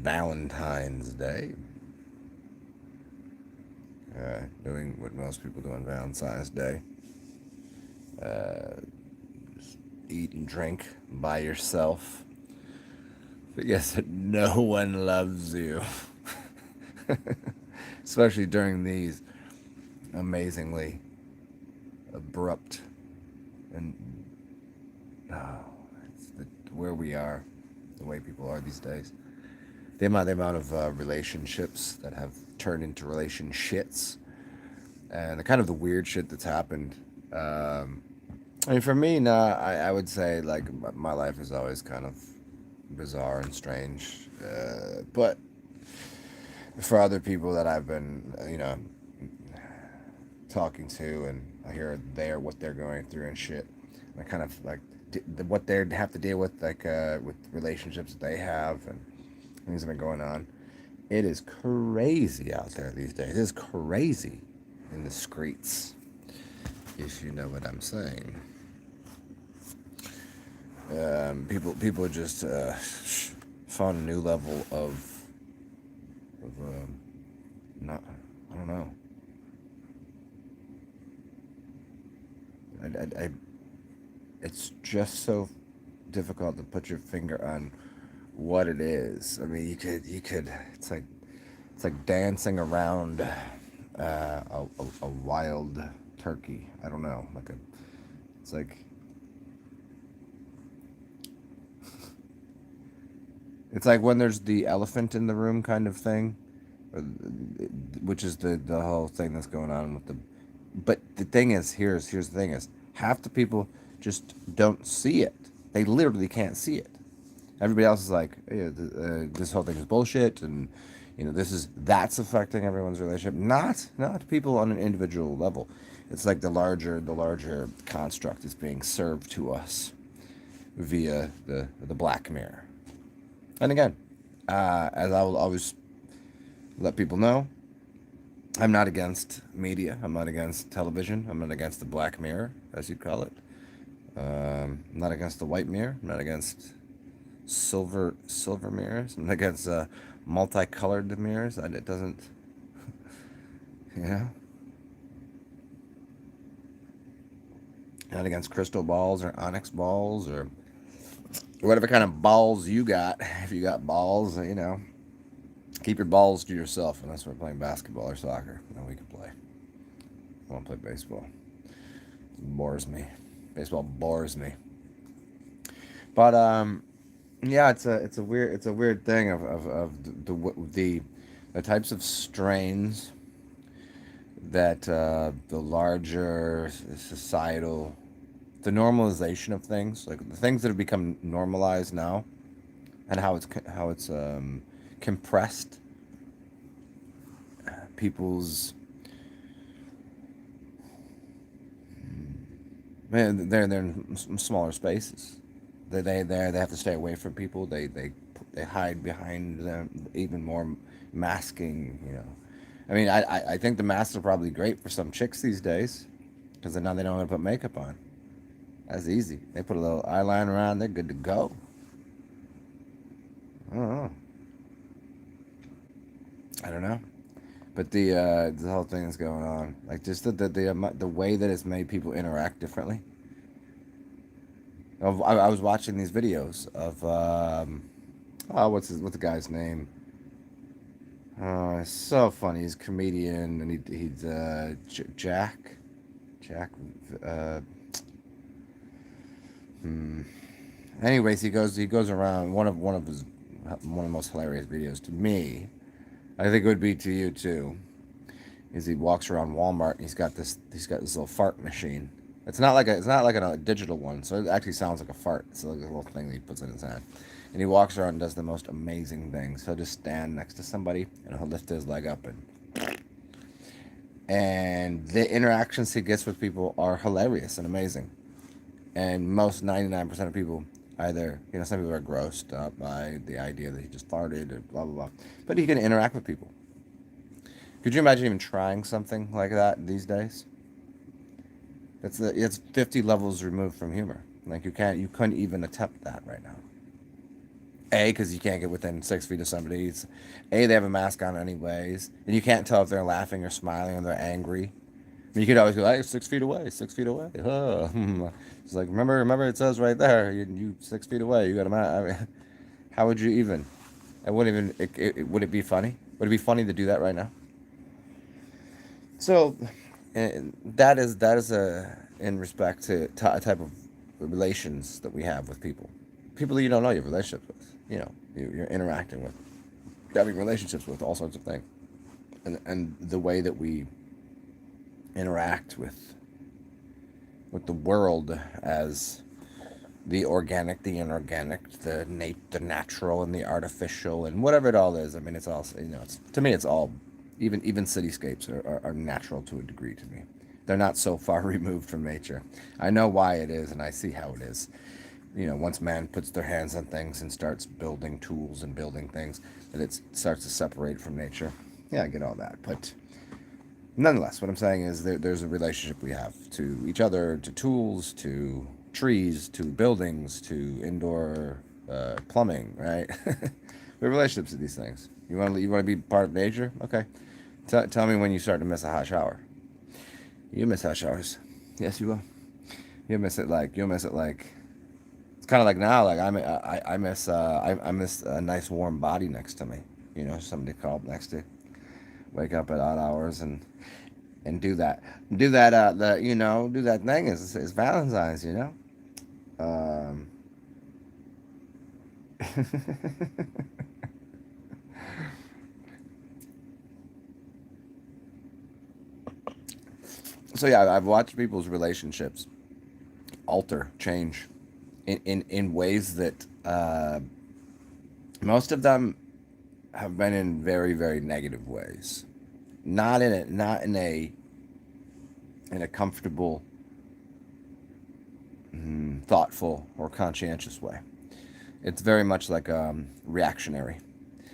Valentine's Day. Doing what most people do on Valentine's Day. Just eat and drink by yourself. But yes, no one loves you. Especially during these amazingly abrupt and it's where we are, the way people are these days. The amount of relationships that have turned into relationships, and the kind of the weird shit that's happened. I mean, for me, nah, I would say like my life is always kind of bizarre and strange, but for other people that I've been, talking to, and I hear what they're going through and shit. I kind of like what they have to deal with relationships that they have and things that have been going on. It is crazy out there these days. It is crazy in the streets, if you know what I'm saying. People just found a new level of not, I don't know. I it's just so difficult to put your finger on what it is. I mean, you could. It's like dancing around a wild turkey. I don't know. It's like it's like when there's the elephant in the room kind of thing, which is the whole thing that's going on with the. But the thing is, here's the thing is, half the people just don't see it. They literally can't see it. Everybody else is like, yeah, this whole thing is bullshit, and that's affecting everyone's relationship. Not people on an individual level. It's like the larger construct is being served to us via the Black Mirror. And again, as I will always let people know, I'm not against media. I'm not against television. I'm not against the Black Mirror, as you'd call it. I'm not against the white mirror. I'm not against silver mirrors. I'm not against multicolored mirrors. It doesn't, you know. Not against crystal balls or onyx balls or whatever kind of balls you got. If you got balls, keep your balls to yourself unless we're playing basketball or soccer. Then we can play. I want to play baseball. It bores me. Baseball bores me. But yeah, it's a weird thing of the types of strains that the larger societal, the normalization of things, like the things that have become normalized now, and how it's compressed people's. Man, they're in smaller spaces. They have to stay away from people. They hide behind them even more, masking. I mean, I think the masks are probably great for some chicks these days, because now they don't want to put makeup on. That's easy. They put a little eyeliner on, they're good to go. I don't know. I don't know. But the whole thing is going on, like just the way that it's made people interact differently. I was watching these videos of what's the guy's name? It's so funny. He's a comedian, and he's Jack. Uh, hmm. Anyways, he goes around one of the most hilarious videos to me. I think it would be to you too. Is he walks around Walmart and he's got this little fart machine. It's not like a digital one, so it actually sounds like a fart. It's like a little thing that he puts in his hand, and he walks around and does the most amazing things. He'll just stand next to somebody and he'll lift his leg up, and the interactions he gets with people are hilarious and amazing. And most 99% of people either, some people are grossed up by the idea that he just farted or blah blah blah, but he can interact with people. Could you imagine even trying something like that these days? It's 50 levels removed from humor. Like you couldn't even attempt that right now. A, because you can't get within 6 feet of somebody. A, they have a mask on anyways, and you can't tell if they're laughing or smiling or they're angry. I mean, you could always go, hey, 6 feet away, 6 feet away. It's like, remember, it says right there, you 6 feet away. You got a mask. I mean, how would you even? I wouldn't even. Would it be funny? Would it be funny to do that right now? So, that is a in respect to a type of relations that we have with people that you don't know you have relationships with. You're interacting with, having relationships with all sorts of things, and the way that we interact with the world as the organic, the inorganic, the natural, and the artificial, and whatever it all is. I mean, it's all to me, it's all even cityscapes are natural to a degree to me. They're not so far removed from nature. I know why it is, and I see how it is. Once man puts their hands on things and starts building tools and building things, that it starts to separate from nature. Yeah, I get all that, but nonetheless, what I'm saying is there's a relationship we have to each other, to tools, to trees, to buildings, to indoor plumbing, right? We have relationships to these things. You want to be part of nature? Okay. Tell me when you start to miss a hot shower. You miss hot showers. Yes, you will. You'll miss it like it's kind of like now. Like I miss a nice warm body next to me. Somebody called next to wake up at odd hours and do that do that thing is Valentine's. Um, so yeah, I've watched people's relationships change in ways that most of them have been in very, very negative ways. Not in a comfortable, thoughtful, or conscientious way. It's very much like reactionary.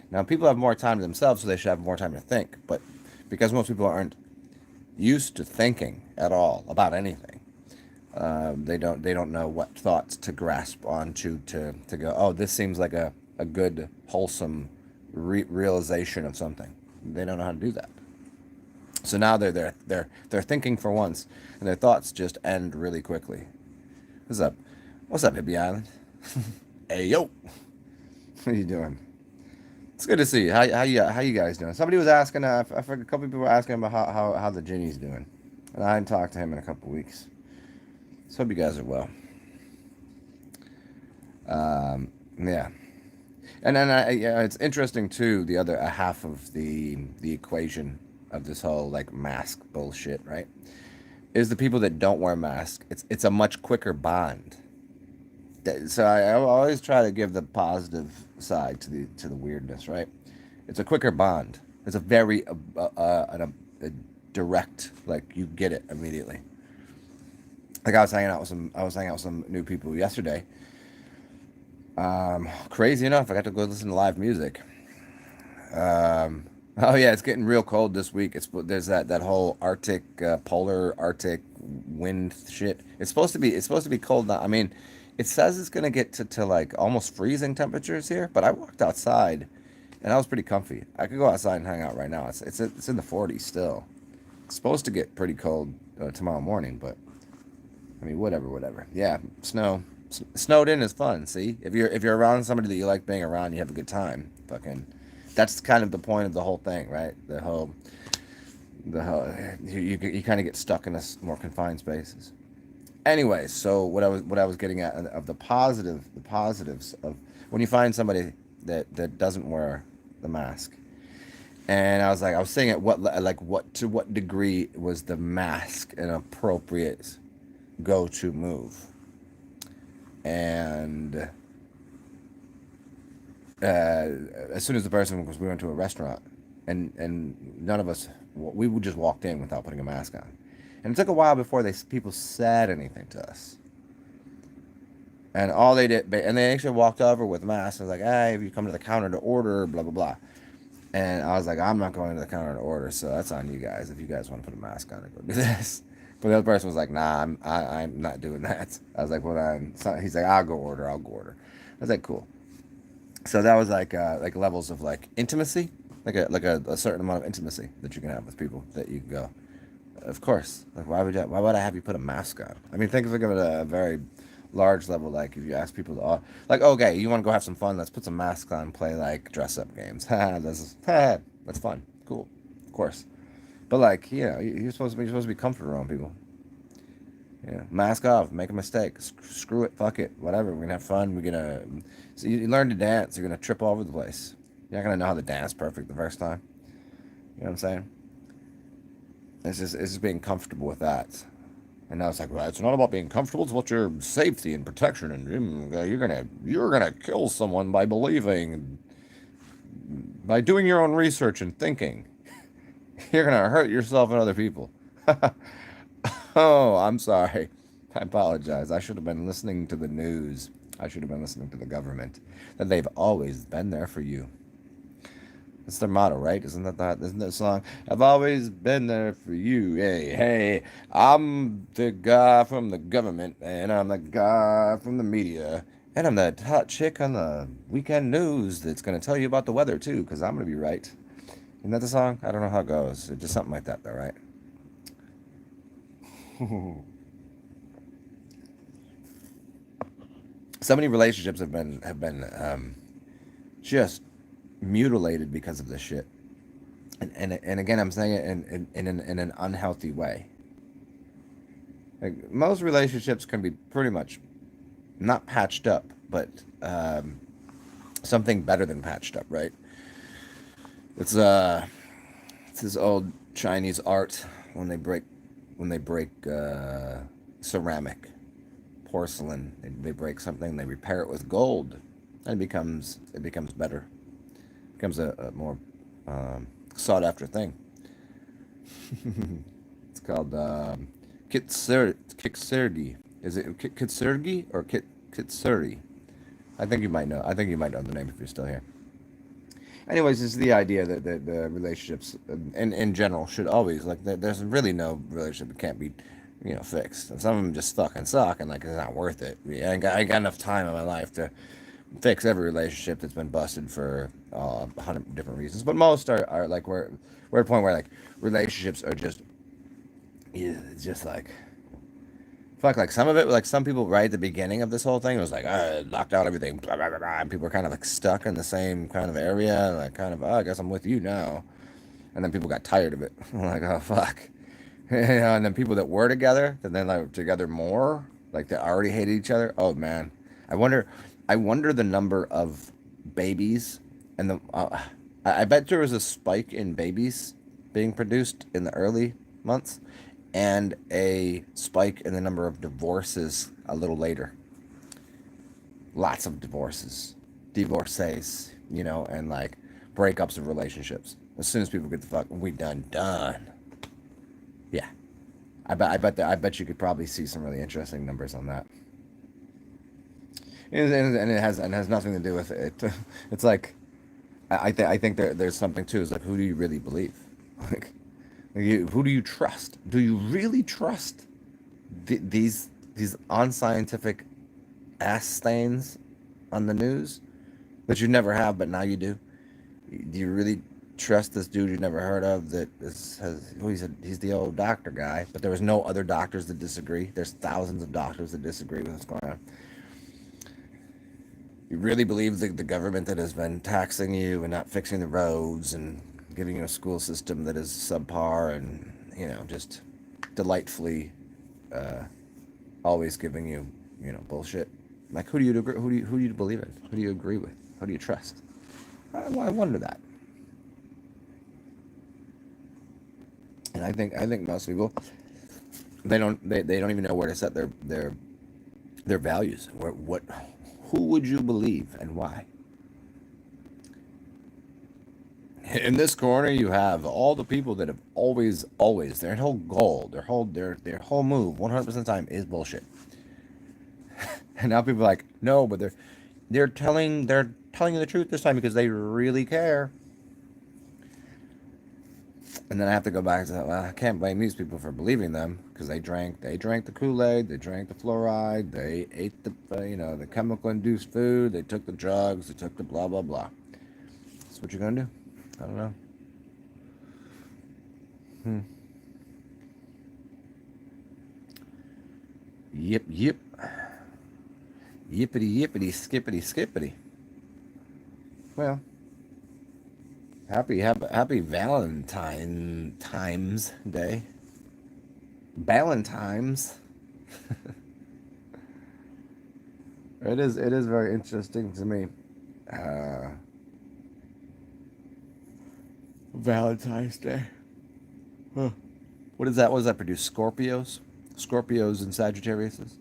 Now, people have more time to themselves, so they should have more time to think. But because most people aren't used to thinking at all about anything, they don't know what thoughts to grasp onto to go. Oh, this seems like a good wholesome realization of something. They don't know how to do that. So now they're thinking for once, and their thoughts just end really quickly. What's up? What's up, Hippie Island? Hey yo, what are you doing? It's good to see you. How you guys doing? Somebody was asking. I forgot, a couple people were asking about how the Ginny's doing, and I hadn't talked to him in a couple weeks. So hope you guys are well. Yeah, and then it's interesting too. The other half of the equation of this whole like mask bullshit, right? Is the people that don't wear masks. It's a much quicker bond. So I always try to give the positive side to the weirdness, right? It's a quicker bond. It's a very a direct, like you get it immediately. Like I was hanging out with some new people yesterday. Crazy enough, I got to go listen to live music. Oh yeah, it's getting real cold this week. There's that whole Arctic polar Arctic wind shit. It's supposed to be cold now. I mean, it says it's gonna get to like almost freezing temperatures here, but I walked outside and I was pretty comfy. I could go outside and hang out right now. It's in the 40s still. It's supposed to get pretty cold tomorrow morning, but I mean whatever. Yeah, snow. Snowed in is fun. See, if you're around somebody that you like being around, you have a good time. Fucking, that's kind of the point of the whole thing, right? The whole you kind of get stuck in more confined spaces. Anyway, so what I was getting at of the positives of when you find somebody that doesn't wear the mask, and I was saying at what degree was the mask an appropriate go-to move, and as soon as the person, because we went to a restaurant, and none of us, we just walked in without putting a mask on, and it took a while before people said anything to us, and all they did, and they actually walked over with masks. I was like, hey, if you come to the counter to order, blah blah blah, and I was like, I'm not going to the counter to order, so that's on you guys. If you guys want to put a mask on, go do this. But the other person was like, nah, I'm not doing that. I was like, well, he's like, I'll go order. I was like, cool. So that was like levels of like intimacy, like a certain amount of intimacy that you can have with people that you can go. Of course, like why would I have you put a mask on? I mean, think of it at a very large level. Like if you ask people to, like, okay, you want to go have some fun? Let's put some masks on, and play like dress up games. That's fun, cool, of course. But like you're supposed to be comfortable around people. Yeah, mask off, make a mistake, screw it, fuck it, whatever. We're gonna have fun. We're gonna. So you learn to dance. You're gonna trip all over the place. You're not gonna know how to dance perfect the first time. You know what I'm saying? It's just being comfortable with that. And now it's like, well, it's not about being comfortable. It's about your safety and protection. And you're gonna kill someone by believing, by doing your own research and thinking. You're gonna hurt yourself and other people. Oh, I'm sorry. I apologize. I should have been listening to the news. I should have been listening to the government. That they've always been there for you. That's their motto, right? Isn't that the song? I've always been there for you. Hey, hey, I'm the guy from the government, and I'm the guy from the media, and I'm that hot chick on the weekend news that's going to tell you about the weather, too, because I'm going to be right. Isn't that the song? I don't know how it goes. It's just something like that, though, right? So many relationships have been just mutilated because of this shit. And again, I'm saying it in an unhealthy way. Like, most relationships can be pretty much not patched up, but something better than patched up, right? It's it's this old Chinese art when they break ceramic, porcelain. They break something, they repair it with gold, and it becomes better. It becomes a more sought after thing. It's called kitsurgi. Is it kitsurgi or kitsuri? I think you might know the name if you're still here. Anyways, it's the idea that the relationships in general should always like there's really no relationship that can't be fixed. And some of them just fucking suck and like it's not worth it. I ain't got enough time in my life to fix every relationship that's been busted for 100 different reasons. But most are like we're at a point where like relationships are just it's just like fuck, like some of it, like some people right at the beginning of this whole thing, it was like, locked out everything, blah, blah, blah, blah, and people were kind of like stuck in the same kind of area, like kind of, I guess I'm with you now. And then people got tired of it. Like, oh, fuck. And then people that were together, that then like together more, like they already hated each other. Oh, man. I wonder, I wonder the number of babies and I bet there was a spike in babies being produced in the early months and a spike in the number of divorces a little later. Lots of divorces, and like breakups of relationships. As soon as people get the fuck, we done. Yeah, I bet you could probably see some really interesting numbers on that. And it has nothing to do with it. It's like I think there's something too. It's like who do you really believe? Like who do you trust? Do you really trust these unscientific ass stains on the news that you never have, but now you do? Do you really trust this dude you never heard of that he's the old doctor guy, but there was no other doctors that disagree? There's thousands of doctors that disagree with what's going on. You really believe the government that has been taxing you and not fixing the roads and giving you a school system that is subpar and just delightfully uh, always giving you bullshit. Like who do you believe in? Who do you agree with? Who do you trust? I wonder that. And I think most people they don't even know where to set their values. Who would you believe and why? In this corner, you have all the people that have always their whole goal, their whole move, 100% of the time is bullshit. And now people are like, no, but they're telling you the truth this time because they really care. And then I have to go back to, well, I can't blame these people for believing them because they drank the Kool-Aid, they drank the fluoride, they ate the chemical induced food, they took the drugs, they took the blah blah blah. That's what you're gonna do. I don't know. Hmm. Yip yip. Yippity yippity skippity skippity. Well, happy Valentine's Day. Valentine's. It is very interesting to me. Uh, Valentine's Day. Huh. What is that? What does that produce? Scorpios and Sagittariuses.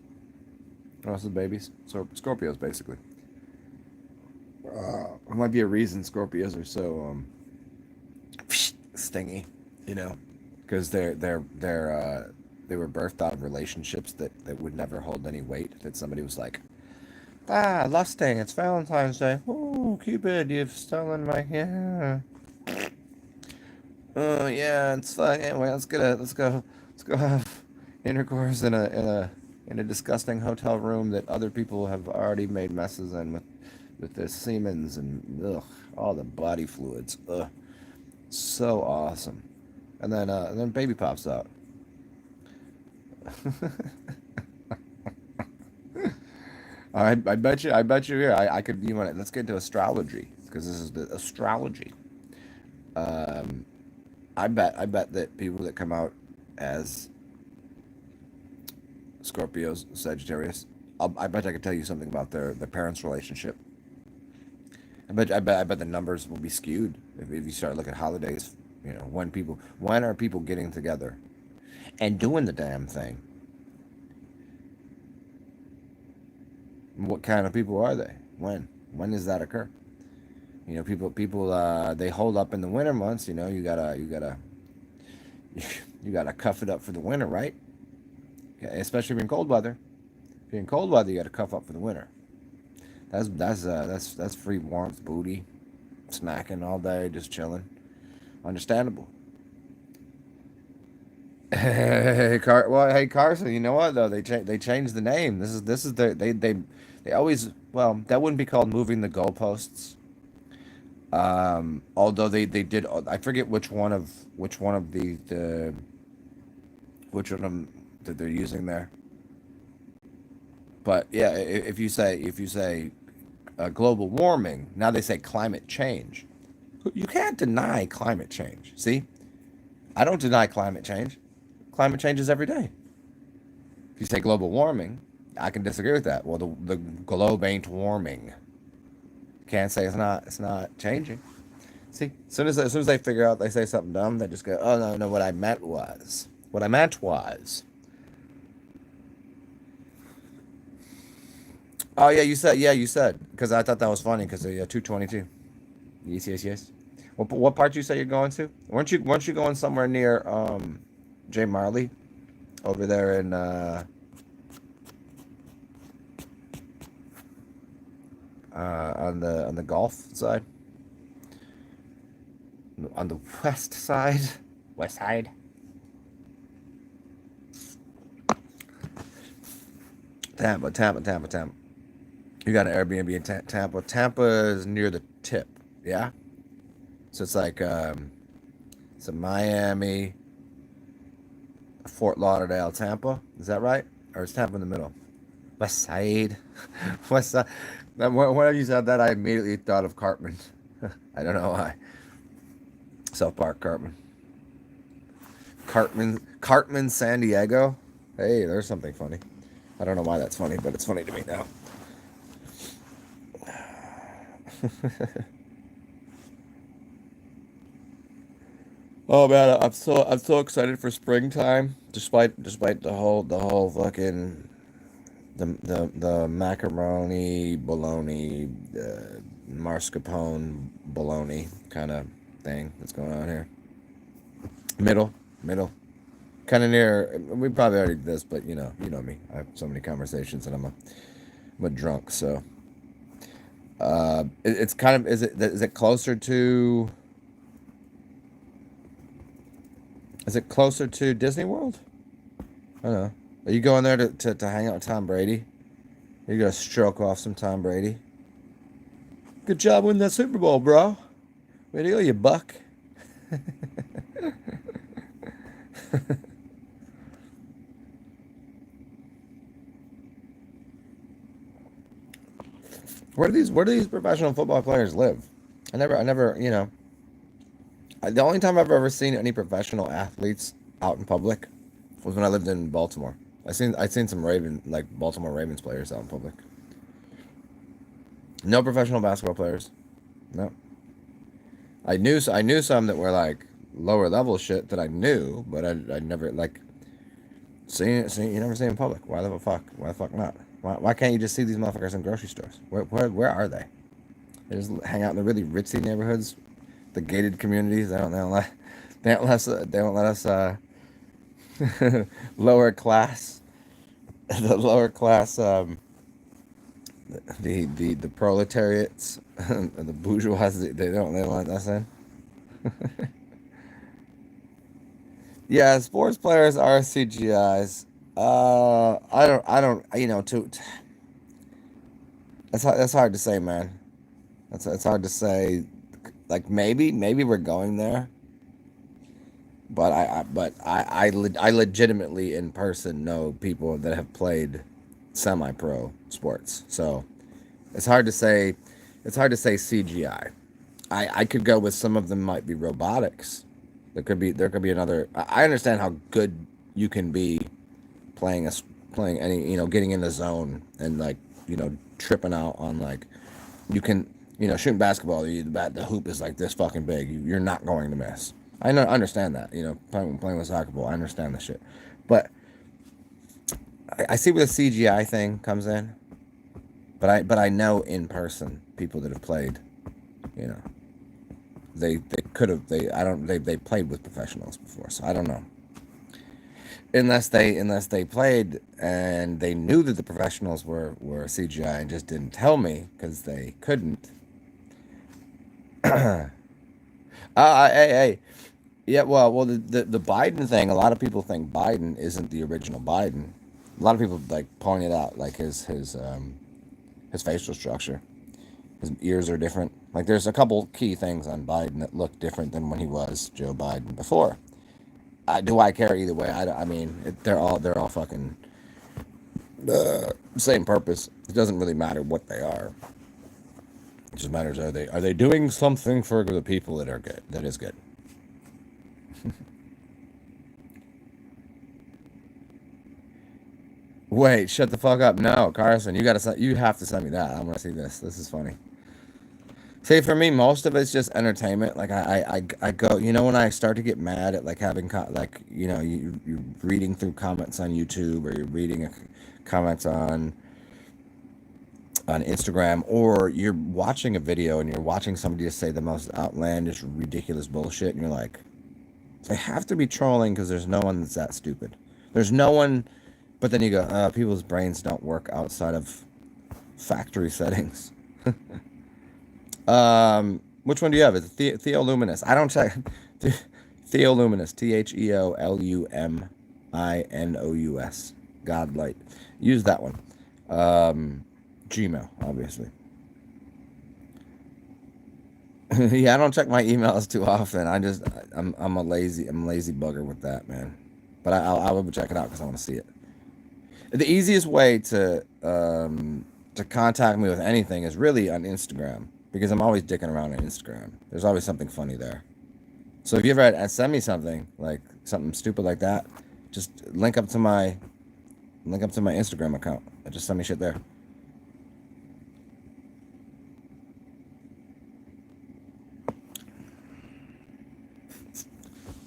Also babies. So Scorpios basically. There might be a reason Scorpios are so stingy, you know, because they were birthed out of relationships that would never hold any weight. That somebody was like, lusting. It's Valentine's Day. Oh, Cupid, you've stolen my yeah. Oh yeah, it's fine. Anyway, let's go have intercourse in a disgusting hotel room that other people have already made messes in with their semens and all the body fluids. So awesome. And then baby pops out. I bet you here. I could. You want? Let's get into astrology because this is the astrology. Um, I bet that people that come out as Scorpios, Sagittarius, I bet I could tell you something about their parents' relationship. I bet the numbers will be skewed if you start looking at holidays. When are people getting together and doing the damn thing? What kind of people are they? When does that occur? People they hold up in the winter months. You gotta cuff it up for the winter, right? Yeah, especially if you're in cold weather. If you're in cold weather, you gotta cuff up for the winter. That's free warmth, booty, smacking all day, just chilling. Understandable. Hey Carson, you know what though? They changed the name. This is they always, well, that wouldn't be called moving the goalposts. Although they did, I forget which one of the which one of them that they're using there. But yeah, if you say global warming, now they say climate change. You can't deny climate change. See, I don't deny climate change. Climate changes every day. If you say global warming, I can disagree with that. Well, the globe ain't warming. Can't say it's not changing. See, as soon as they figure out they say something dumb, they just go, "Oh no, no, what I meant was." Oh yeah, you said because I thought that was funny because yeah, 222. Yes, yes, yes. What part you say you're going to? Weren't you going somewhere near J Marley over there in on the Gulf side, on the west side, west side. Tampa. You got an Airbnb in Tampa. Tampa is near the tip. Yeah. So it's like it's a Miami, Fort Lauderdale, Tampa. Is that right? Or is Tampa in the middle? West Side. West Side. Whenever you said that, I immediately thought of Cartman. I don't know why. South Park, Cartman. Cartman, San Diego. Hey, there's something funny. I don't know why that's funny, but it's funny to me now. Oh man, I'm so excited for springtime. Despite the whole fucking the macaroni bologna, mascarpone bologna kind of thing that's going on here. Middle, kind of near. We probably already did this, but you know me. I have so many conversations, and I'm a drunk. So it's kind of, is it closer to Is it closer to Disney World? I don't know. Are you going there to hang out with Tom Brady? Are you gonna stroke off some Tom Brady? Good job winning that Super Bowl, bro. Way to go, you buck. Where do these professional football players live? I never, the only time I've ever seen any professional athletes out in public was when I lived in Baltimore. I seen some Baltimore Ravens players out in public. No professional basketball players. No. I knew some that were like lower level shit that I knew, but I never like seeing you never see in public. Why the fuck? Why the fuck not? Why can't you just see these motherfuckers in grocery stores? Where are they? They just hang out in the really ritzy neighborhoods, the gated communities. They don't let us lower class, the lower class, the proletariats, the bourgeoisie. They don't let us in. Yeah, sports players are CGIs. I don't. That's hard to say, man. That's hard to say. Like maybe we're going there, but I legitimately in person know people that have played semi-pro sports. So it's hard to say. It's hard to say CGI. I could go with some of them might be robotics. There could be another. I understand how good you can be playing any getting in the zone and like tripping out on like you can shooting basketball the hoop is like this fucking big, you're not going to miss. Understand that playing with soccer ball, I understand the shit, but I see where the CGI thing comes in, but I know in person people that have played, you know they could have they I don't they played with professionals before, so I don't know. Unless they played and they knew that the professionals were CGI and just didn't tell me because they couldn't. Hey, yeah, well, the Biden thing. A lot of people think Biden isn't the original Biden. A lot of people like pointed out like his facial structure. His ears are different. Like there's a couple key things on Biden that look different than when he was Joe Biden before. Do I care either way? I mean, they're all fucking same purpose. It doesn't really matter what they are. It just matters are they doing something for the people that are good. That is good. Wait, shut the fuck up. No, Carson, you have to send me that. I want to see this. This is funny. See, for me, most of it's just entertainment. Like I go, when I start to get mad at like having like you're reading through comments on YouTube or you're reading comments on Instagram, or you're watching a video and you're watching somebody just say the most outlandish, ridiculous bullshit, and you're like, they have to be trolling because there's no one that's that stupid. There's no one, but then you go, people's brains don't work outside of factory settings. Which one do you have? Is it Theoluminous? I don't check. Theoluminous. Theoluminous. Godlight. Use that one. Gmail, obviously. Yeah, I don't check my emails too often. I'm a lazy bugger with that, man. But I will check it out because I want to see it. The easiest way to contact me with anything is really on Instagram because I'm always dicking around on Instagram. There's always something funny there. So if you ever send me something like something stupid like that, just link up to my Instagram account. Just send me shit there.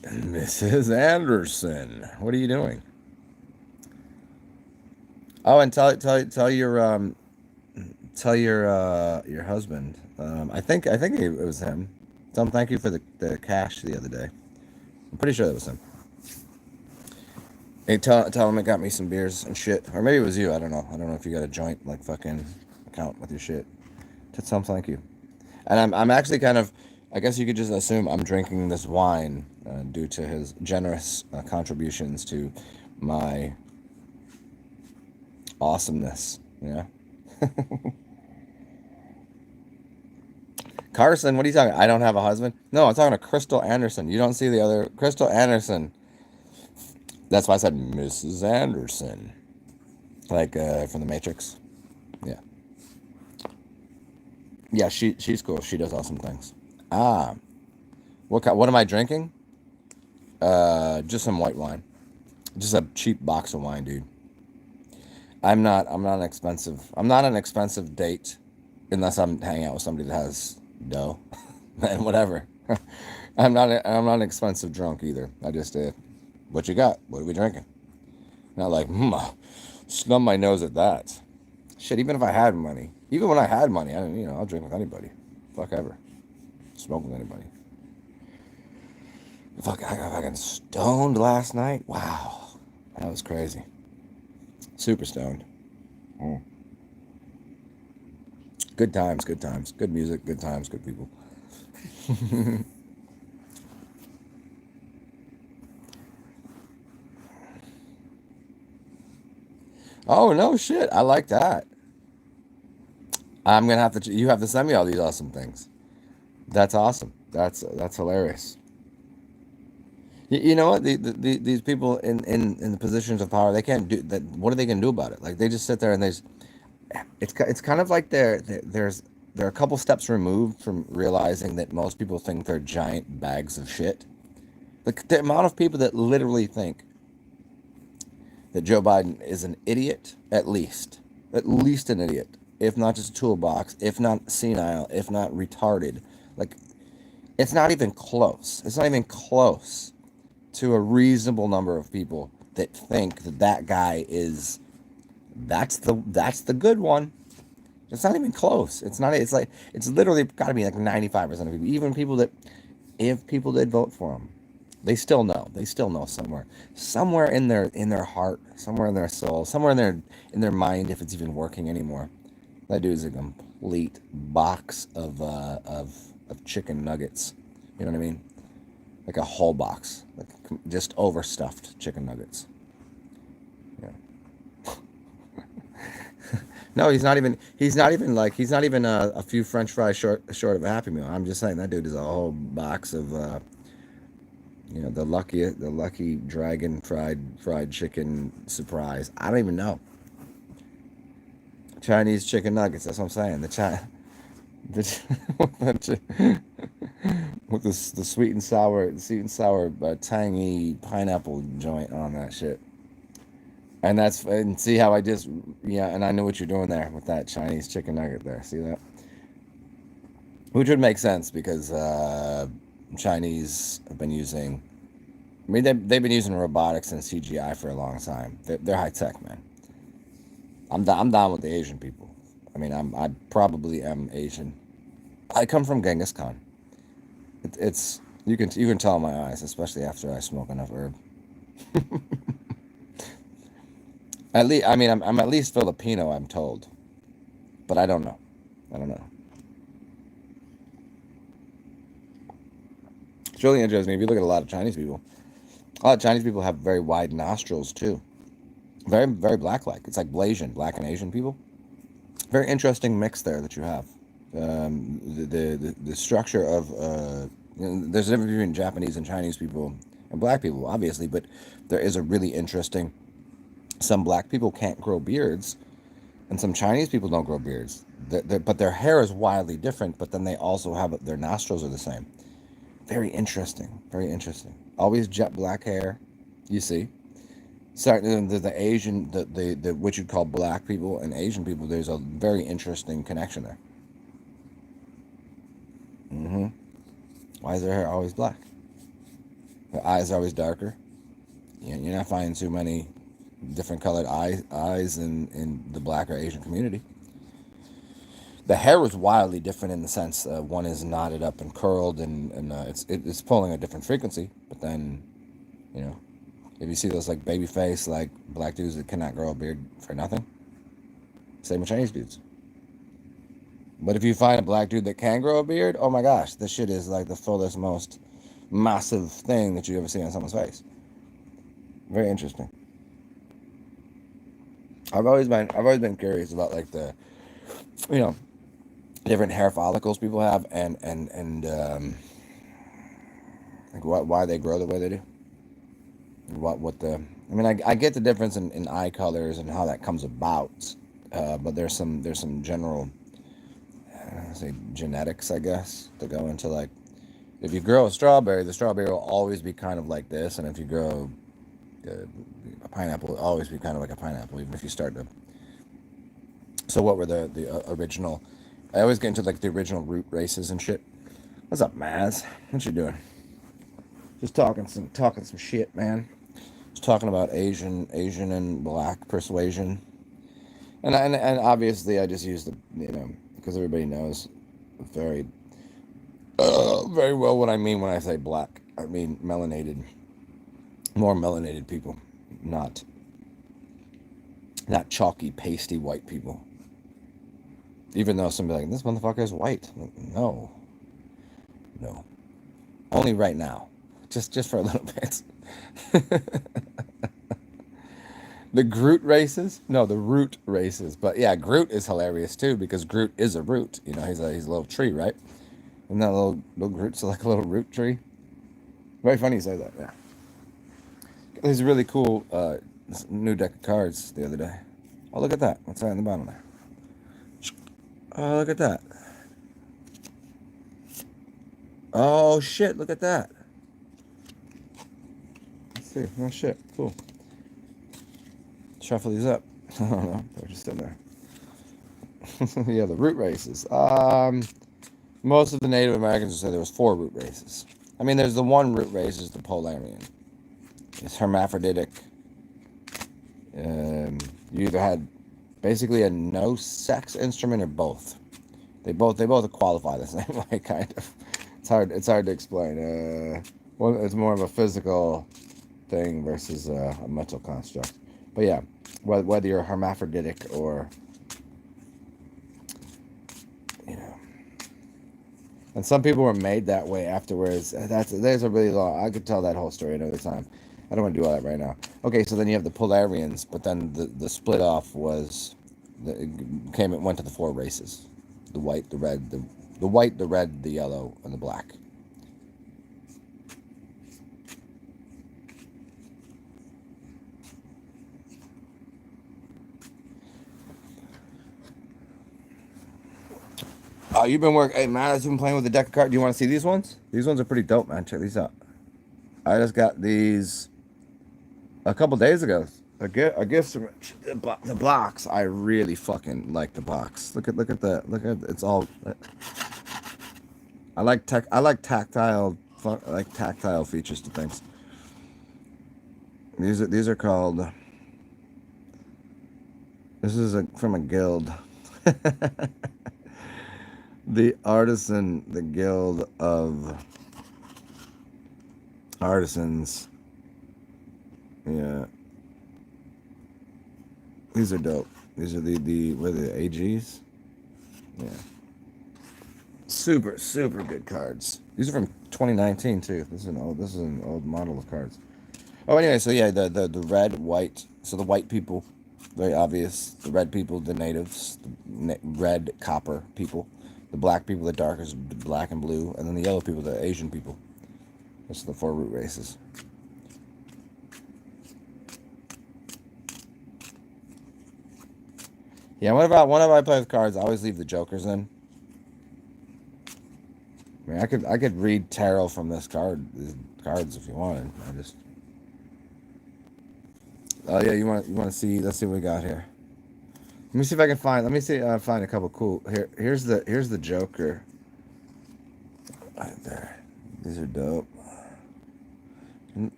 Mrs. Anderson, what are you doing? Oh, and tell your husband. I think it was him. Tell him thank you for the cash the other day. I'm pretty sure that was him. Hey, tell him it got me some beers and shit, or maybe it was you. I don't know. I don't know if you got a joint like fucking account with your shit. Tell him thank you. And I'm actually kind of I guess you could just assume I'm drinking this wine due to his generous contributions to my awesomeness. Yeah. Carson, what are you talking? I don't have a husband. No, I'm talking to Crystal Anderson. You don't see the other Crystal Anderson. That's why I said Mrs. Anderson, like from the Matrix. Yeah, yeah. She's cool. She does awesome things. Ah, what am I drinking? Just some white wine. Just a cheap box of wine, dude. I'm not an expensive. I'm not an expensive date, unless I'm hanging out with somebody that has dough, and whatever. I'm not an expensive drunk either. I just what you got? What are we drinking? Not like snub my nose at that. Shit, even if I had money, even when I had money, I don't, I'll drink with anybody. Fuck ever. Smoke with anybody. Fuck, I got fucking stoned last night. Wow, that was crazy. Super stoned. Mm. Good times, good times, good music, good times, good people. Oh no, shit! I like that. I'm gonna have to. You have to send me all these awesome things. That's awesome. That's hilarious. You know what? These people in the positions of power, they can't do that. What are they gonna do about it? Like they just sit there and it's kind of like they're a couple steps removed from realizing that most people think they're giant bags of shit. The amount of people that literally think that Joe Biden is an idiot, at least an idiot, if not just a toolbox, if not senile, if not retarded. Like it's not even close. It's not even close to a reasonable number of people that think that that guy is that's the good one. It's not even close. It's not. It's like it's literally got to be like 95% of people, even people that if people did vote for him, they still know. They still know somewhere in their heart, somewhere in their soul, somewhere in their mind, if it's even working anymore. That dude's a complete box of chicken nuggets. You know what I mean? Like a whole box, like just overstuffed chicken nuggets. Yeah. No, he's not even. He's not even like. He's not even a few French fries short of a Happy Meal. I'm just saying that dude is a whole box of the lucky dragon fried chicken surprise. I don't even know. Chinese chicken nuggets. That's what I'm saying. The with the sweet and sour, tangy pineapple joint on that shit. And see how I just yeah, and I knew what you're doing there with that Chinese chicken nugget there. See that? Which would make sense because Chinese have been using. I mean, they've been using robotics and CGI for a long time. They're high tech, man. I'm down with the Asian people. I mean, I probably am Asian. I come from Genghis Khan. It's you can tell in my eyes, especially after I smoke enough herb. At least, I mean, I'm at least Filipino, I'm told, but I don't know. I don't know. It's really interesting. If you look at a lot of Chinese people, a lot of Chinese people have very wide nostrils too. Very, very black-like. It's like Blasian, black and Asian people. Very interesting mix there that you have. The structure of there's a difference between Japanese and Chinese people and black people, obviously, but there is a really interesting. Some black people can't grow beards, and some Chinese people don't grow beards. But their hair is wildly different. But then they also have their nostrils are the same. Very interesting. Very interesting. Always jet black hair. You see. Sorry, the Asian, the what you'd call black people and Asian people. There's a very interesting connection there. hmm Why is their hair always black? Their eyes are always darker. You're not finding too many different colored eyes in the black or Asian community. The hair is wildly different in the sense one is knotted up and curled, and it's pulling a different frequency. But then, you know, if you see those like baby face like black dudes that cannot grow a beard for nothing, same with Chinese dudes. But if you find a black dude that can grow a beard, oh my gosh, this shit is like the fullest, most massive thing that you ever see on someone's face. Very interesting. I've always been curious about like the, you know, different hair follicles people have, and like why they grow the way they do. What the I mean, I get the difference in eye colors and how that comes about, but there's some general, say, genetics, I guess, that go into like, if you grow a strawberry, the strawberry will always be kind of like this, and if you grow a pineapple, it'll always be kind of like a pineapple, even if you start to. So what were the original? I always get into like the original root races and shit. What's up, Maz? What you doing? Just talking some shit, man. Just talking about Asian and black persuasion, and obviously I just use the, because everybody knows very very well what I mean when I say black. I mean melanated, more melanated people, not chalky, pasty white people. Even though somebody like, this motherfucker is white. Like, no, only right now, just for a little bit. The Groot races? No, the root races. But yeah, Groot is hilarious too, because Groot is a root. He's a little tree, right? Isn't that little Groot's like a little root tree? Very funny you say that. Yeah. There's a really cool new deck of cards the other day. Oh, look at that. What's that in the bottom there? Oh, look at that. Oh shit! Look at that. Let's see. Oh shit! Cool. Shuffle these up. I don't know. They're just in there. Yeah, the root races. Most of the Native Americans would say there was 4 root races. I mean, there's the one root race is the Polarian. It's hermaphroditic. You either had basically a no sex instrument or both. They both qualify the same way, kind of. It's hard to explain. Well, it's more of a physical thing versus a mental construct. But yeah, whether you're hermaphroditic or, and some people were made that way afterwards. There's a really long. I could tell that whole story another time. I don't want to do all that right now. Okay, so then you have the Polarians, but then the split off was, it went to the 4 races: the white, the red, the white, the red, the yellow, and the black. Oh, you've been working. Hey, man, I've been playing with the deck of cards. Do you want to see these ones? These ones are pretty dope, man. Check these out. I just got these a couple days ago. A gift from the box. I really fucking like the box. Look at it's all. I like tactile features to things. These are called. This is from a guild. The Guild of Artisans. Yeah. These are dope. These are what are the AGs? Yeah. Super, super good cards. These are from 2019 too. This is an old model of cards. Oh, anyway, so yeah, the red, white. So the white people, very obvious. The red people, the natives. The red, copper people. The black people, the darkest black and blue, and then the yellow people, the Asian people. Those are the 4 root races. Yeah, whenever I play with cards, I always leave the jokers in. I mean, I could read tarot from these cards if you wanted. Oh yeah, you want to see? Let's see what we got here. Let me see if I can find. Let me see. Find a couple cool. Here's the Joker. Right there. These are dope.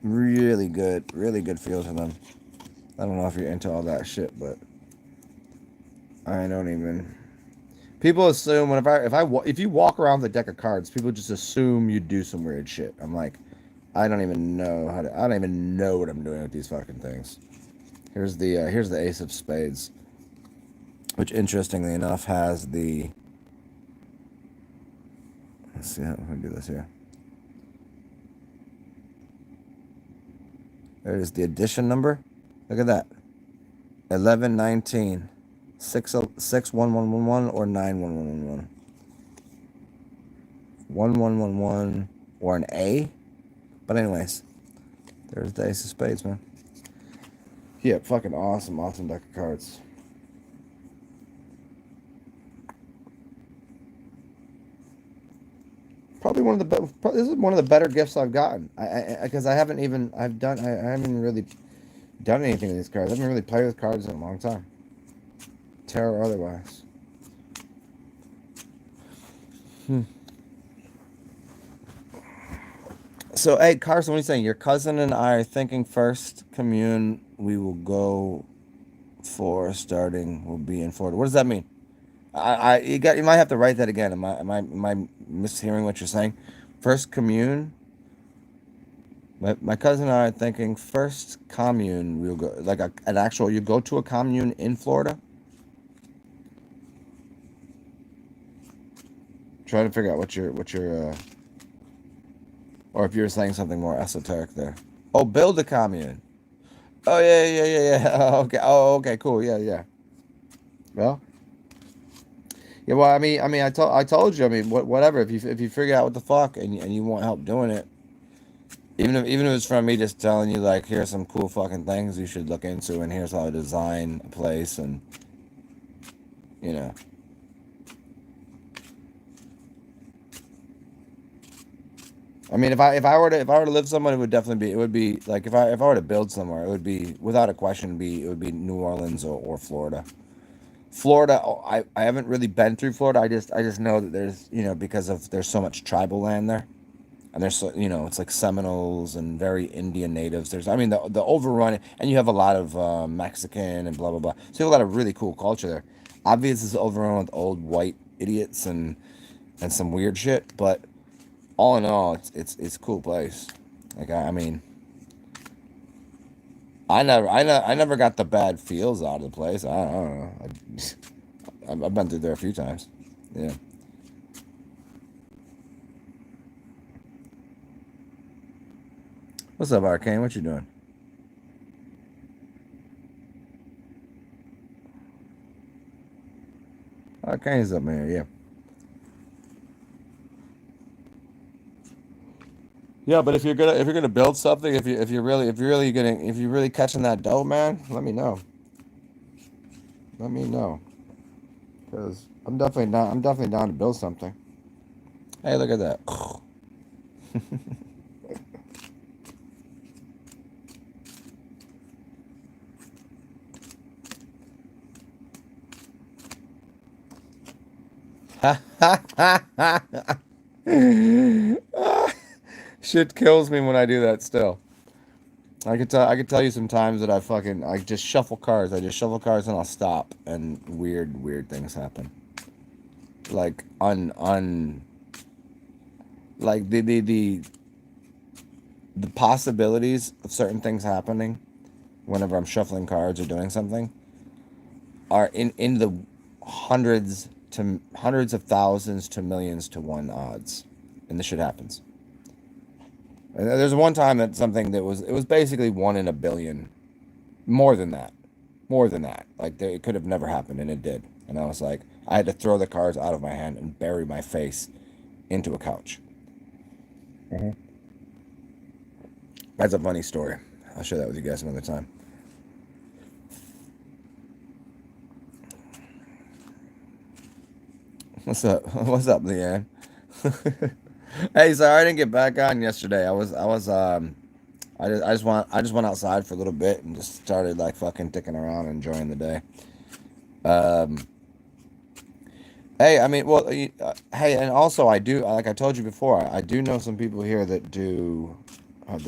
Really good feel to them. I don't know if you're into all that shit, but I don't even. People assume if you walk around with a deck of cards, people just assume you do some weird shit. I'm like, I don't even know what I'm doing with these fucking things. Here's the Ace of Spades, which interestingly enough has the Let's see how we do this here. There is the edition number. Look at that. 1119 61111 or 91111. 1111 or an A. But anyways, there's the Ace of Spades, man. Yeah, fucking awesome deck of cards. Probably one of the this is one of the better gifts I've gotten. Because I haven't even I haven't really done anything with these cards. I haven't really played with cards in a long time, tarot or otherwise. So, hey, Carson, what are you saying? Your cousin and I are thinking first commune we will go for starting will be in Florida. What does that mean? You might have to write that again. Am I mishearing what you're saying? First commune. My cousin and I are thinking first commune we'll go like an actual. You go to a commune in Florida. Trying to figure out what your or if you're saying something more esoteric there. Oh, build a commune. Oh yeah. Okay. Oh, okay. Cool. Yeah. Well. Yeah. Well, I mean, I told you. I mean, whatever. If you figure out what the fuck and you want help doing it, even if it's from me just telling you like, here's some cool fucking things you should look into, and here's how to design a place, and you know. I mean, if I were to live somewhere, it would be like if I were to build somewhere, it would be without a question it would be New Orleans or Florida. Florida, I haven't really been through Florida. I just know that there's because there's so much tribal land there, and there's it's like Seminoles and very Indian natives. There's the overrun, and you have a lot of Mexican and blah blah blah. So you have a lot of really cool culture there. Obviously, it's overrun with old white idiots and some weird shit, but all in all, it's a cool place. Like I mean, I never got the bad feels out of the place. I don't know. I've been through there a few times. Yeah. What's up, Arcane? What you doing? Arcane's up there. Yeah. Yeah, but if you're gonna build something, if you're really catching that dough, man, let me know. Let me know, because I'm definitely down to build something. Hey, look at that. Shit kills me when I do that still. I could tell you some times that I just shuffle cards. I just shuffle cards and I'll stop and weird things happen. Like like the possibilities of certain things happening whenever I'm shuffling cards or doing something are in the hundreds of thousands to millions to one odds, and this shit happens. And there's one time that something it was basically 1 in 1 billion, more than that, Like it could have never happened, and it did. And I was like, I had to throw the cards out of my hand and bury my face into a couch. Mm-hmm. That's a funny story. I'll share that with you guys another time. What's up? What's up, Leanne? Hey, sorry I didn't get back on yesterday. I just went outside for a little bit and just started like fucking dicking around, enjoying the day. Hey, I mean, well, hey, and also I do, like I told you before, I do know some people here that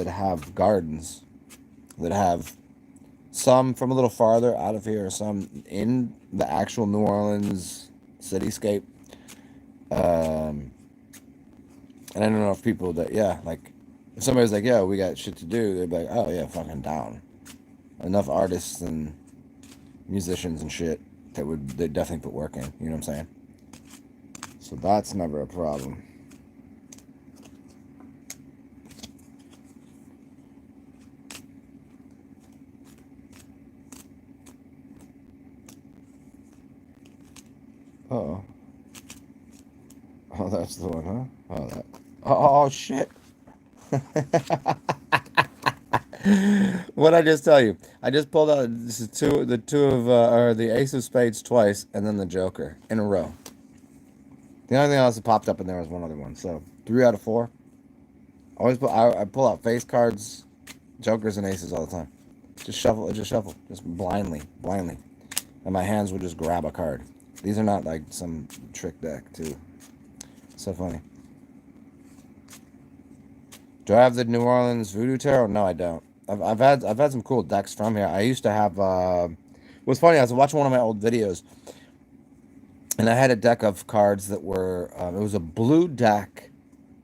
have gardens, that have some from a little farther out of here, some in the actual New Orleans cityscape. And I don't know if people like, if somebody's like, yeah, we got shit to do, they'd be like, oh yeah, fucking down. Enough artists and musicians and shit they definitely put work in. You know what I'm saying? So that's never a problem. Oh. Oh, that's the one, huh? Oh, that. Oh, shit. What I just tell you? I just pulled out this is the two of or the ace of spades twice, and then the joker in a row. The only thing else that popped up in there was one other one. So 3 out of 4. I pull out face cards, jokers, and aces all the time. Just shuffle, just blindly, and my hands will just grab a card. These are not like some trick deck too. So funny. Do I have the New Orleans Voodoo Tarot? No, I don't. I've had some cool decks from here. I used to have. What's funny? I was watching one of my old videos, and I had a deck of cards that were. It was a blue deck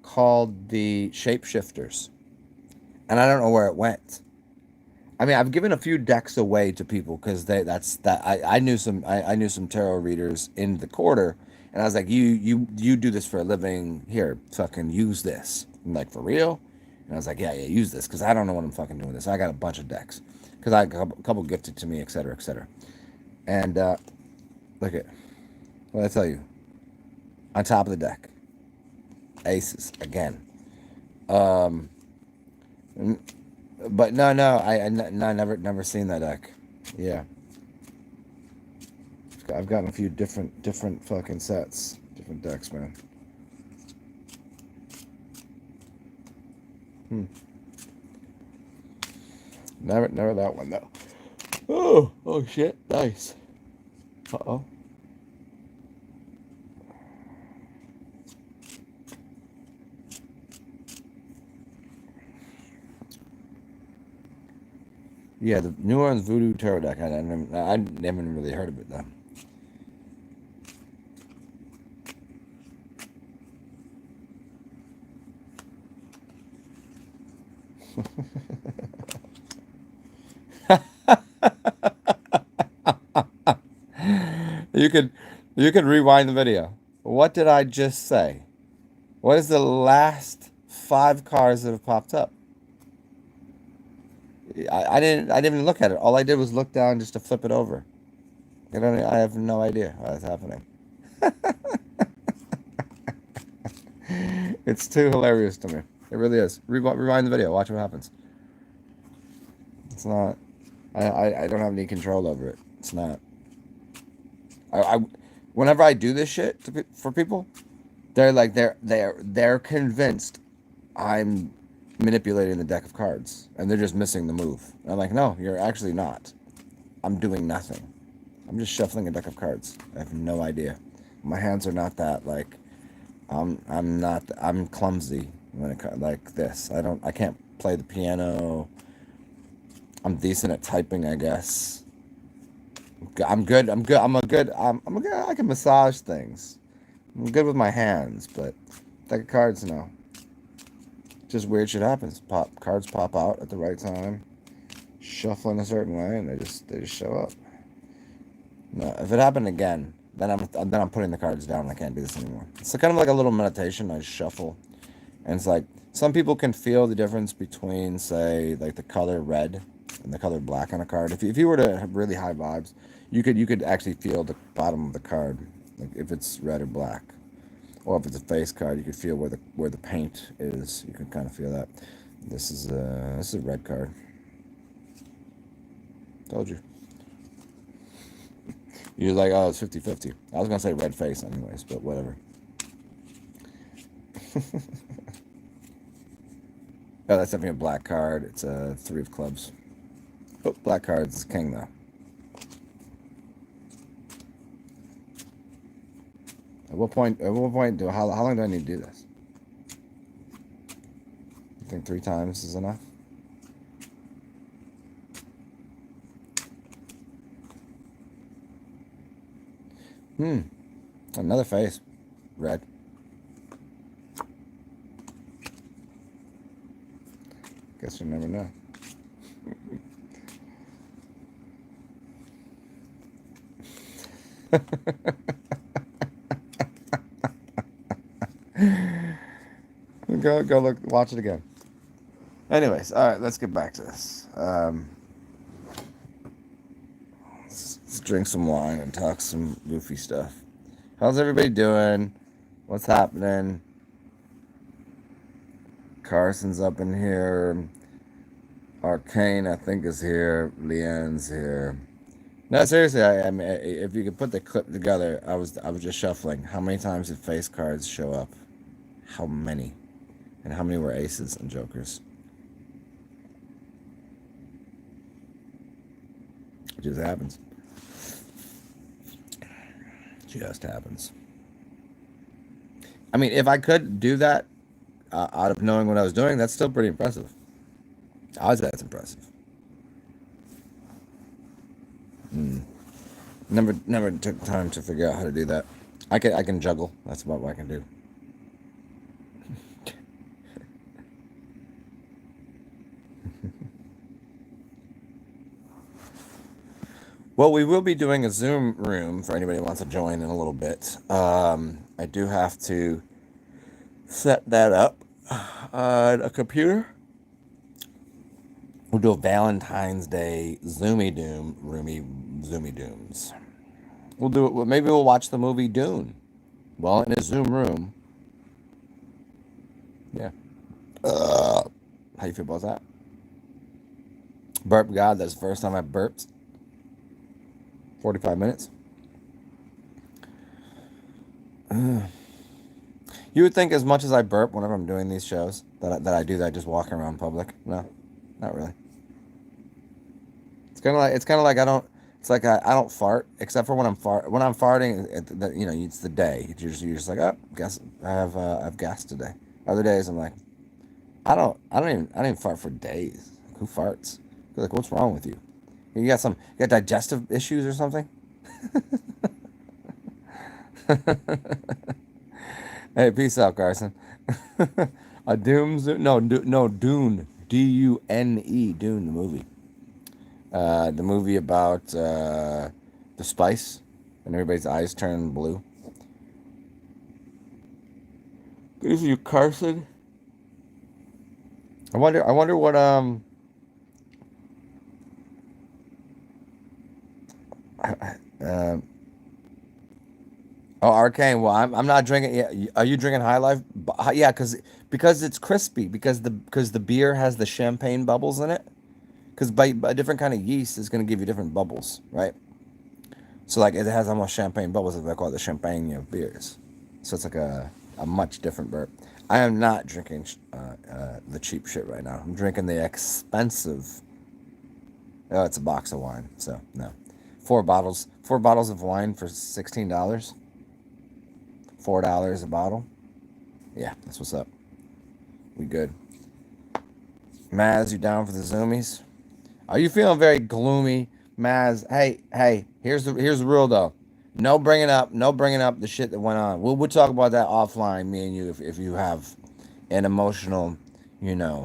called the Shapeshifters, and I don't know where it went. I mean, I've given a few decks away to people because I knew I knew some tarot readers in the quarter, and I was like, you do this for a living. Here, fucking use this. I'm like, for real? And I was like, yeah, use this because I don't know what I'm fucking doing with this. I got a bunch of decks because I got a couple gifted to me, etc., etc. And look at what I tell you. On top of the deck, aces again. But no, I never seen that deck. Yeah, I've gotten a few different fucking sets, different decks, man. Never that one though. Oh shit, nice. Uh-oh. Yeah, the New Orleans Voodoo Tarot deck. I never really heard of it though. You could rewind the video. What did I just say? What is the last 5 cards that have popped up? I didn't even look at it. All I did was look down just to flip it over. I have no idea what's happening. It's too hilarious to me. It really is. Rewind the video. Watch what happens. It's not. I don't have any control over it. It's not. Whenever I do this shit for people, they're like they're convinced I'm manipulating the deck of cards, and they're just missing the move. And I'm like, no, you're actually not. I'm doing nothing. I'm just shuffling a deck of cards. I have no idea. My hands are not that like. I'm clumsy when it like this. I can't play the piano. I'm decent at typing, I guess. I'm good. I can massage things. I'm good with my hands, but deck of cards, no. Just weird shit happens. Cards pop out at the right time, shuffle in a certain way, and they just show up. No, if it happened again, then I'm putting the cards down. I can't do this anymore. It's kind of like a little meditation. I shuffle, and it's like some people can feel the difference between, say, like the color red and the color black on a card. If you were to have really high vibes, you could actually feel the bottom of the card, like if it's red or black, or if it's a face card, you could feel where the paint is. You can kind of feel that. This is a red card. Told you. You're like, oh, it's 50-50. I was going to say red face anyways, but whatever. Oh, that's definitely a black card. It's a 3 of clubs. Oh, black card's king, though. At what point how long do I need to do this? You think 3 times is enough? Another face. Red. Guess you never know. Go look, watch it again. Anyways, all right, let's get back to this. Let's drink some wine and talk some goofy stuff. How's everybody doing? What's happening? Carson's up in here. Arcane, I think, is here. Leanne's here. No, seriously, I mean, if you could put the clip together, I was just shuffling. How many times did face cards show up? How many? And how many were aces and jokers? It just happens. Just happens. I mean, if I could do that out of knowing what I was doing, that's still pretty impressive. I would say that's impressive. Never took time to figure out how to do that. I can juggle. That's about what I can do. Well, we will be doing a Zoom room for anybody who wants to join in a little bit. I do have to set that up on a computer. We'll do a Valentine's Day Zoomy Doom, Zoomy Dooms. We'll do it. Maybe we'll watch the movie Dune. Well, in a Zoom room. Yeah. How you feel about that? Burp God, that's the first time I burped. 45 minutes. You would think as much as I burp whenever I'm doing these shows that I do that just walking around public. No, not really. It's kind of like I don't. It's like I don't fart except for when I'm farting. It's the day. You're just like, oh, guess I've gas today. Other days I'm like, I didn't even fart for days. Who farts? You're like, what's wrong with you? You got digestive issues or something? Hey, peace out, Carson. A Doom, no, Dune, Dune, Dune, the movie. The movie about the spice and everybody's eyes turn blue. Good for you, Carson. I wonder what Oh, Arcane. Well, I'm not drinking. Yeah, are you drinking High Life? Yeah, because it's crispy. Because the beer has the champagne bubbles in it. Because by a different kind of yeast is going to give you different bubbles, right? So like it has almost champagne bubbles. They call it the champagne of beers. So it's like a much different burp. I am not drinking the cheap shit right now. I'm drinking the expensive. Oh, it's a box of wine. So no, 4 bottles of wine for $16. $4 a bottle. Yeah, that's what's up. We good. Maz, you down for the zoomies? Are you feeling very gloomy, Maz? Hey. Here's the rule though. No bringing up the shit that went on. We'll talk about that offline, me and you, if you have an emotional,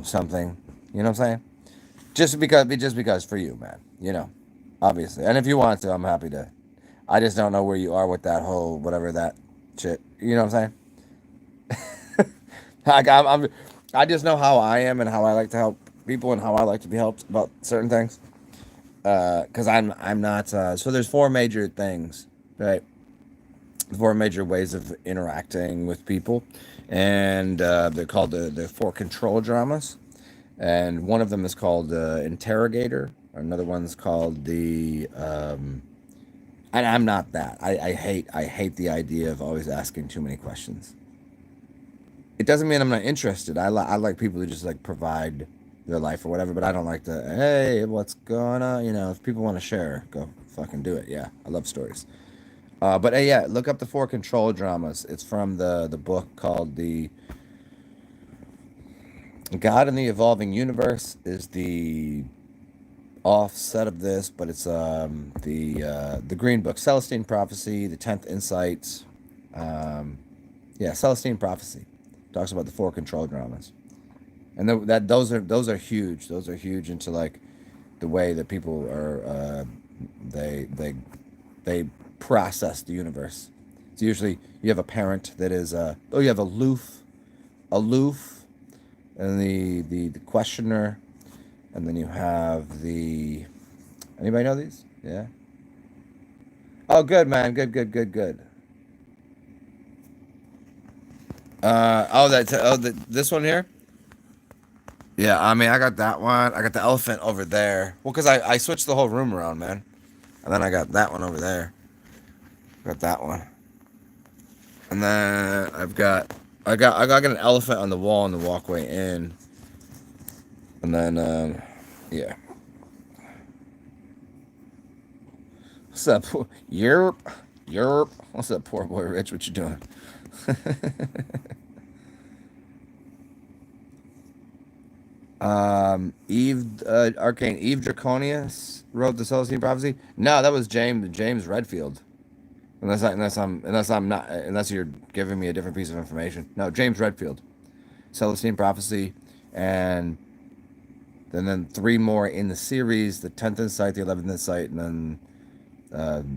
something. You know what I'm saying? Just because for you, man. Obviously. And if you want to, I'm happy to. I just don't know where you are with that whole whatever that shit. You know what I'm saying? I just know how I am and how I like to help people and how I like to be helped about certain things. Because I'm not. So there's 4 major things, right? 4 major ways of interacting with people, and they're called the 4 control dramas. And one of them is called interrogator. Another one's called the. And I'm not that. I hate the idea of always asking too many questions. It doesn't mean I'm not interested. I like people who just like provide their life or whatever, but I don't like to. Hey, what's going on? If people want to share, go fucking do it. Yeah, I love stories. But hey, yeah, look up the 4 control dramas. It's from the book called the God in the Evolving Universe. Is the offset of this, but it's the Green Book, Celestine Prophecy, the 10th Insight. Yeah, Celestine Prophecy talks about the 4 control dramas, and those are huge. Those are huge into like the way that people are they process the universe. So usually you have a parent that is you have aloof, and the questioner, and then you have the. Anybody know these? Yeah. Oh, good man, good. This one here. Yeah, I mean, I got that one. I got the elephant over there. Well, because I switched the whole room around, man. And then I got that one over there. Got that one. And then I got an elephant on the wall on the walkway in. And then yeah. What's up? Yerp. Yerp. What's up, poor boy Rich? What you doing? Eve Arcane Eve Draconius wrote the Celestine Prophecy. No, that was James Redfield. Unless you're giving me a different piece of information. No, James Redfield, Celestine Prophecy, and then three more in the series: the 10th Insight, the 11th Insight, and then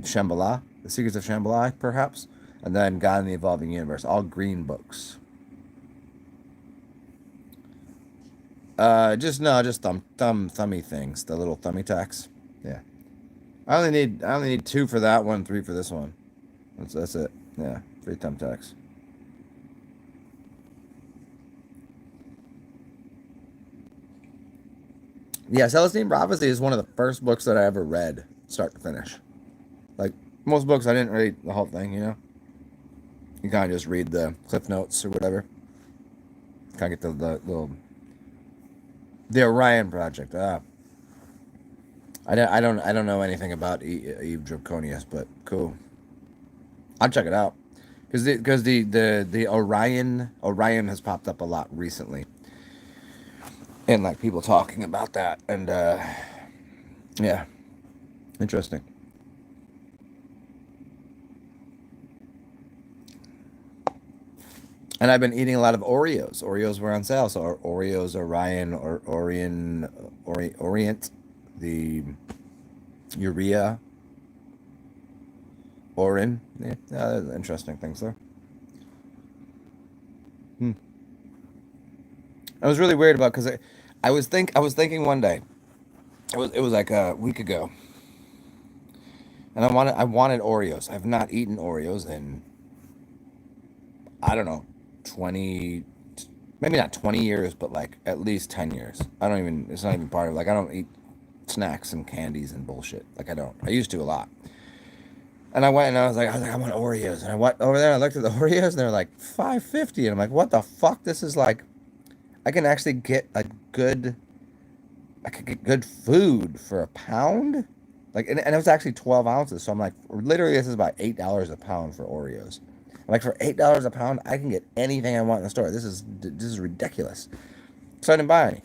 Shambhala, the Secrets of Shambhala, perhaps, and then God in the Evolving Universe. All green books. Just thummy things. The little thummy tacks. Yeah. I only need two for that one, three for this one. That's it. Yeah, three thumbtacks. Yeah, Celestine Prophecy is one of the first books that I ever read, start to finish. Like most books, I didn't read the whole thing. You kind of just read the cliff notes or whatever. Kind of get the little the Orion Project. I don't know anything about Eve Draconius, but cool. I'll check it out because the Orion has popped up a lot recently, and like people talking about that, and yeah, interesting. And I've been eating a lot of Oreos. Oreos were on sale, so Oreos, Orion, or Orient, the Urea, Orin. Yeah, there's interesting things there. Hmm. I was really weird about because I was thinking one day it was like a week ago, and I wanted Oreos. I've not eaten Oreos in I don't know 20, maybe not 20 years, but like at least 10 years. I don't even. It's not even part of like I don't eat snacks and candies and bullshit. Like I don't. I used to a lot. And I went and I was like, I want Oreos. And I went over there and I looked at the Oreos and they're like 5.50. And I'm like, what the fuck? This is like I can actually get a good I could get good food for a pound. Like and it was actually 12 ounces. So I'm like, literally this is about $8 a pound for Oreos. I'm like for $8 a pound, I can get anything I want in the store. This is ridiculous. So I didn't buy any.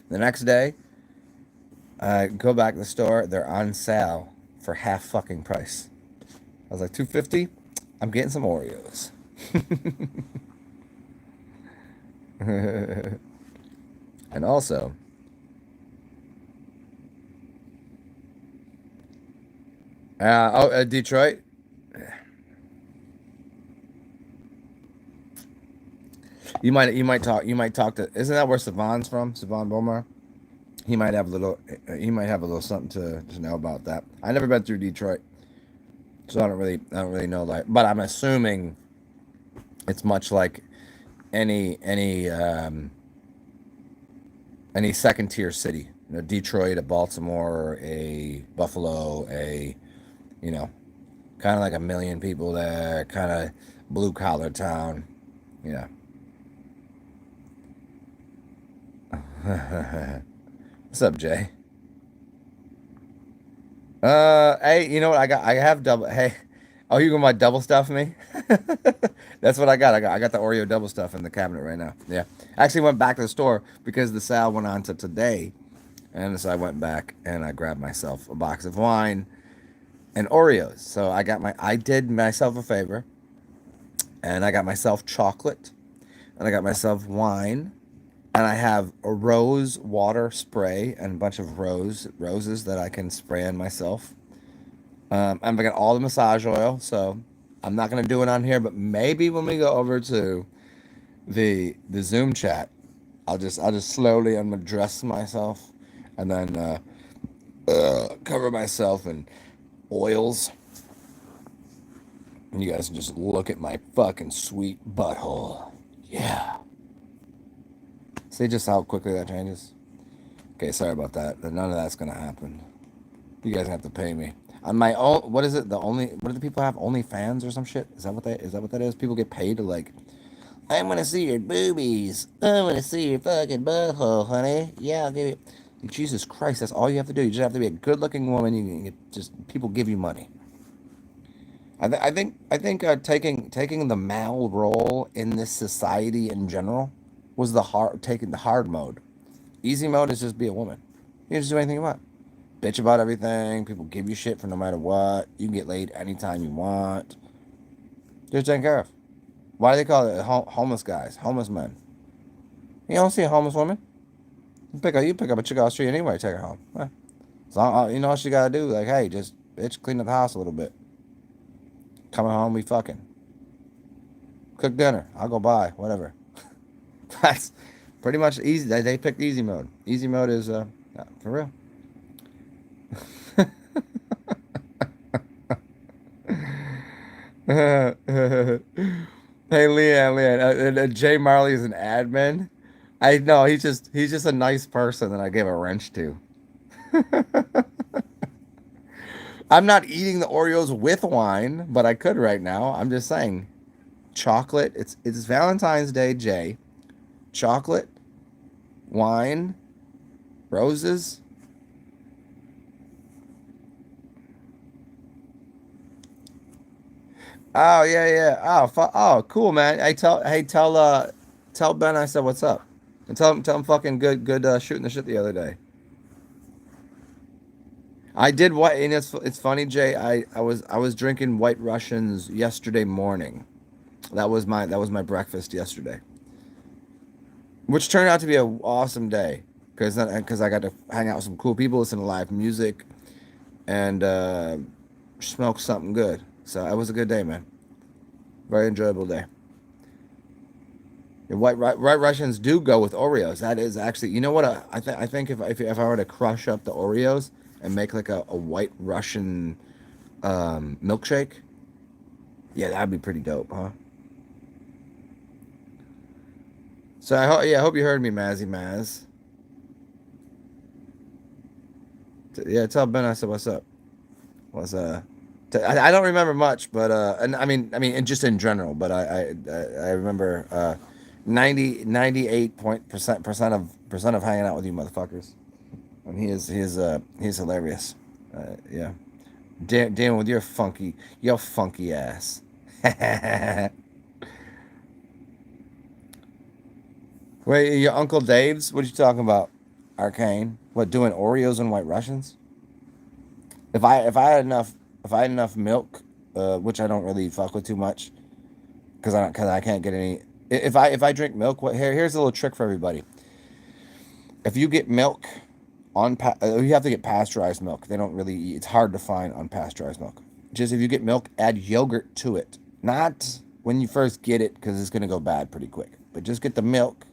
The next day, I go back to the store. They're on sale for half fucking price. I was like, 250. I'm getting some Oreos. And also, Detroit. You might talk to. Isn't that where Savon's from? Savon Bomar. He might have a little something to know about that. I never been through Detroit, so I don't really know. Like, but I'm assuming it's much like any second tier city. Detroit, a Baltimore, a Buffalo, a you know, kind of like a million people there, kind of blue collar town. Yeah. What's up, Jay? Hey, you know what? I have double. Hey, oh, you gonna double stuff me? That's what I got. I got the Oreo double stuff in the cabinet right now. Yeah, I actually went back to the store because the sale went on to today, and so I went back and I grabbed myself a box of wine and Oreos. So I did myself a favor, and I got myself chocolate, and I got myself wine, and I have a rose water spray and a bunch of roses that I can spray on myself. I got all the massage oil, so I'm not gonna do it on here, but maybe when we go over to the Zoom chat, I'll just slowly undress myself, and then cover myself in oils. And you guys can just look at my fucking sweet butthole. Yeah. See just how quickly that changes? Okay, sorry about that. None of that's gonna happen. You guys have to pay me. On my own, what is it? What do the people have? OnlyFans or some shit? Is that what that is? People get paid to like, I'm gonna see your boobies. I'm gonna see your fucking butthole, honey. Yeah, I'll give you. Jesus Christ, that's all you have to do. You just have to be a good-looking woman. You can just people give you money. I think taking the male role in this society in general was taking the hard mode. Easy mode is just be a woman. You can just do anything you want. Bitch about everything. People give you shit for no matter what. You can get laid anytime you want. Just taken care of. Why do they call it homeless guys? Homeless men. You don't see a homeless woman. You pick up a chick off the street anyway, take her home. So you know what you gotta do? Like, hey, just bitch, clean up the house a little bit. Coming home, we fucking. Cook dinner. I'll go buy whatever. That's pretty much easy. They picked easy mode. Easy mode is yeah, for real. Hey, Leanne, Jay Marley is an admin. I know he's just a nice person that I gave a wrench to. I'm not eating the Oreos with wine, but I could right now. I'm just saying, chocolate. It's Valentine's Day, Jay. Chocolate, wine, roses. Oh yeah, yeah. Oh, cool, man. Tell Ben I said what's up, and tell him fucking good shooting the shit the other day. I did what, and it's funny, Jay. I was drinking White Russians yesterday morning. That was my breakfast yesterday, which turned out to be an awesome day because I got to hang out with some cool people, listen to live music, and smoke something good. So it was a good day, man. Very enjoyable day. And White Russians do go with Oreos. That is actually, you know what? I think if I were to crush up the Oreos and make like a White Russian milkshake, yeah, that'd be pretty dope, huh? So I hope you heard me, Mazzy Maz. Yeah, tell Ben I said what's up. What's I don't remember much, but and I mean, and just in general, but I remember 98 point percent of hanging out with you motherfuckers, and he's hilarious. Yeah, dealing with your funky ass. Wait, your Uncle Dave's? What are you talking about? Arcane? What, doing Oreos and White Russians? If I had enough milk, which I don't really fuck with too much, because I can't get any. If I drink milk, here's a little trick for everybody. If you get milk you have to get pasteurized milk. They don't really. It's hard to find unpasteurized milk. Just if you get milk, add yogurt to it. Not when you first get it, because it's gonna go bad pretty quick. But just get the milk,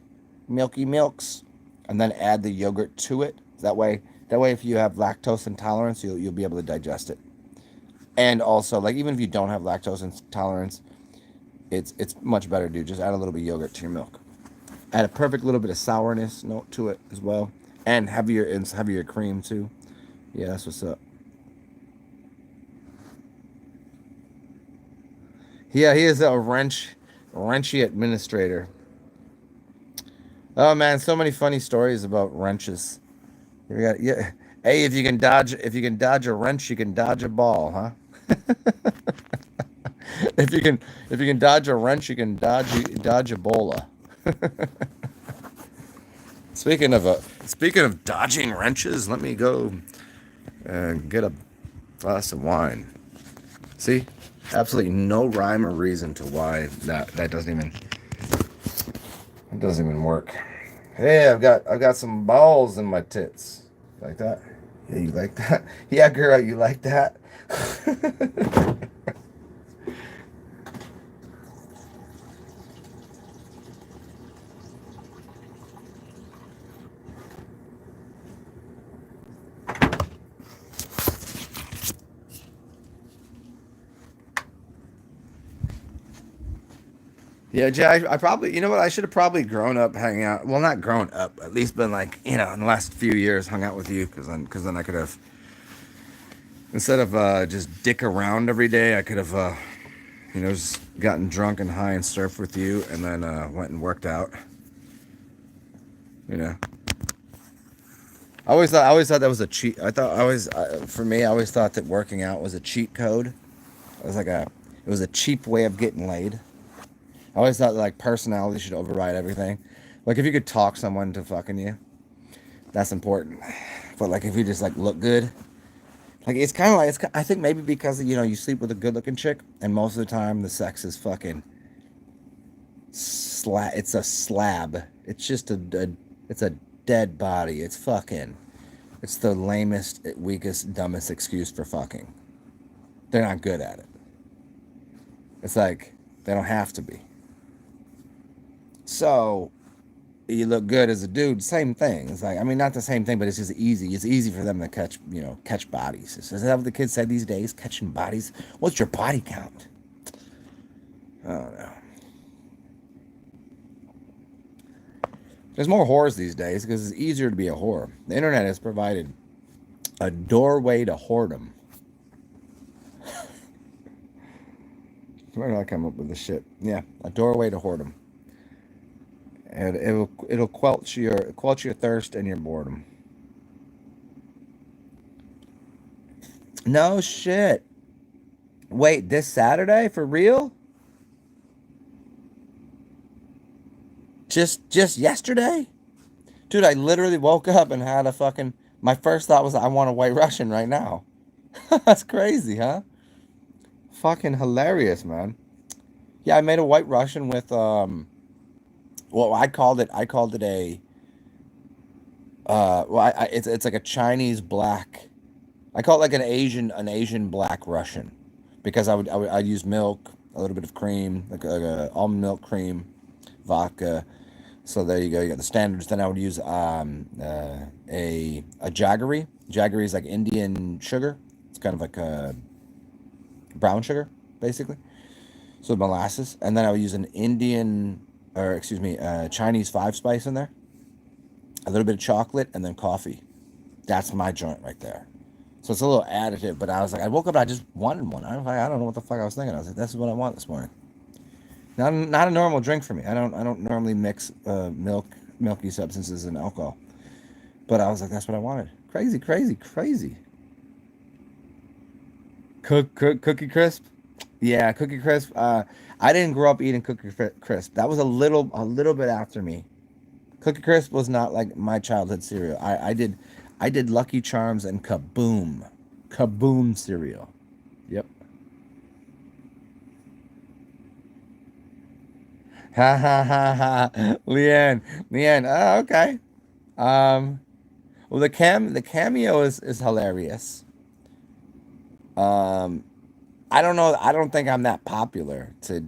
milky milks, and then add the yogurt to it. That way, if you have lactose intolerance, you'll be able to digest it. And also, like, even if you don't have lactose intolerance, it's much better, dude. Just add a little bit of yogurt to your milk. Add a perfect little bit of sourness note to it as well, and heavier cream too. Yeah, that's what's up. Yeah, he is a wrenchy administrator. Oh man, so many funny stories about wrenches. Yeah. Hey, if you can dodge a wrench, you can dodge a ball, huh? If you can dodge a wrench, you can dodge Ebola. Speaking of dodging wrenches, let me go get a glass of wine. See, absolutely no rhyme or reason to why that doesn't even work. Hey, I've got some balls in my tits. Like that? Yeah, you like that? Yeah, girl, you like that? Yeah, Jay, I probably, you know what? I should have probably grown up hanging out. Well, not grown up, at least been like, in the last few years, hung out with you, because then I could have, instead of just dick around every day, I could have, just gotten drunk and high and surfed with you, and then went and worked out. You know, I always thought that was a cheat. For me, I always thought that working out was a cheat code. It was a cheap way of getting laid. I always thought like personality should override everything. Like if you could talk someone to fucking you, that's important. But like if you just like look good, like it's kind of like I think maybe because you sleep with a good looking chick, and most of the time the sex is fucking slab. It's a slab. It's just it's a dead body. It's the lamest, weakest, dumbest excuse for fucking. They're not good at it. It's like they don't have to be. So you look good as a dude, same thing. It's like, I mean, not the same thing, but it's just easy. It's easy for them to catch bodies. Is that what the kids say these days? Catching bodies? What's your body count? I don't know. There's more whores these days because it's easier to be a whore. The internet has provided a doorway to whoredom. Where did I come up with this shit? Yeah, a doorway to whoredom. And it'll quench your thirst and your boredom. No shit. Wait, this Saturday for real? Just yesterday? Dude, I literally woke up and had a fucking my first thought was I want a white Russian right now. That's crazy, huh? Fucking hilarious, man. Yeah, I made a white Russian with well, I called it a it's like a Chinese black. I call it like an Asian black Russian because I'd use milk, a little bit of cream, like a almond milk cream, vodka. So there you go. You got the standards. Then I would use a jaggery. Jaggery is like Indian sugar. It's kind of like a brown sugar, basically. So molasses, and then I would use an Indian, or excuse me, Chinese five spice in there. A little bit of chocolate, and then coffee. That's my joint right there. So it's a little additive, but I was like, I woke up and I just wanted one. I don't know what the fuck I was thinking. I was like, this is what I want this morning. Not a normal drink for me. I don't normally mix milky substances and alcohol. But I was like, that's what I wanted. Crazy, crazy, crazy. Cookie crisp. Yeah, Cookie Crisp. I didn't grow up eating Cookie Crisp. That was a little bit after me. Cookie Crisp was not like my childhood cereal. I did Lucky Charms and Kaboom cereal. Yep. Ha ha ha ha. Leanne. Oh, okay. Um. Well, the cameo is hilarious. Um. I don't know. I don't think I'm that popular to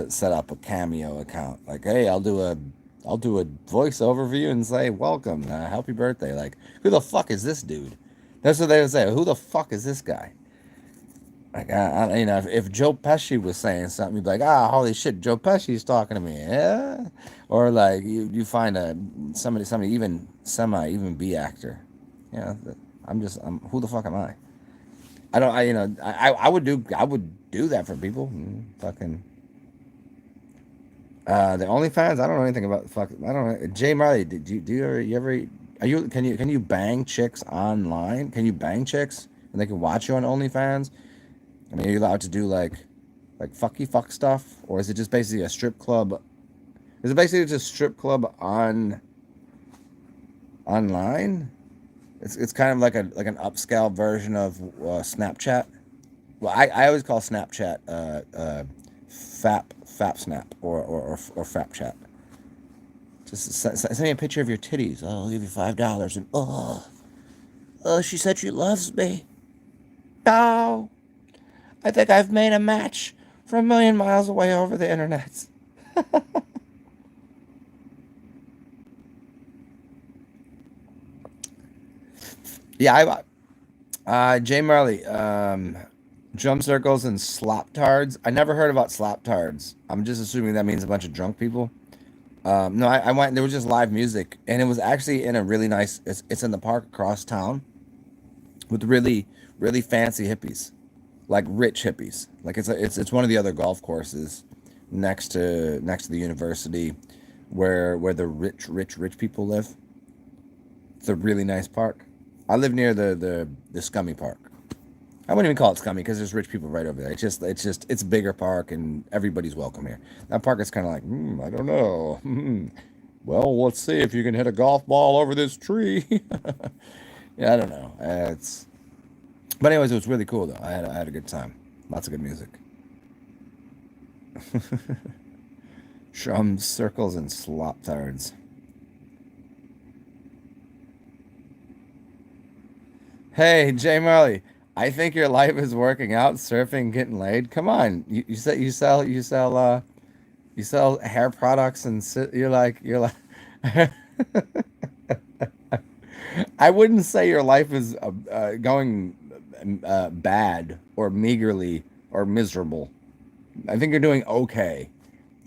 set up a cameo account. Like, hey, I'll do a voice overview and say, "Welcome, happy birthday." Like, who the fuck is this dude? That's what they would say. Who the fuck is this guy? Like, if Joe Pesci was saying something, you'd be like, "Ah, holy shit, Joe Pesci's talking to me." Yeah, or like you find somebody even even B actor. Yeah, I'm who the fuck am I? I don't. I would do that for people. Fucking the OnlyFans. I don't know anything about fuck. I don't know. Jay Marley, do you ever can you bang chicks online? Can you bang chicks and they can watch you on OnlyFans? I mean, are you allowed to do like fuck stuff, or is it just basically a strip club? Is it basically just a strip club online? It's kind of like an upscale version of Snapchat. Well, I always call Snapchat Fap Snap or Fap Chat. Just send me a picture of your titties. I'll give you $5. And she said she loves me. Oh, I think I've made a match from a million miles away over the internet. Yeah, Jay Marley. Drum circles and slop tards. I never heard about slop tards. I'm just assuming that means a bunch of drunk people. No, I went. There was just live music, and it was actually in a really nice. It's in the park across town with really really fancy hippies, like rich hippies. Like it's one of the other golf courses next to the university, where the rich people live. It's a really nice park. I live near the scummy park. I wouldn't even call it scummy because there's rich people right over there. It's a bigger park and everybody's welcome here. That park is kind of like, I don't know. Well, let's see if you can hit a golf ball over this tree. Yeah, I don't know. But anyways, it was really cool though. I had a good time. Lots of good music. Shrum circles and slop tards. Hey, Jay Marley. I think your life is working out, surfing, getting laid. Come on, you sell hair products and you're like. I wouldn't say your life is going bad or meagerly or miserable. I think you're doing okay.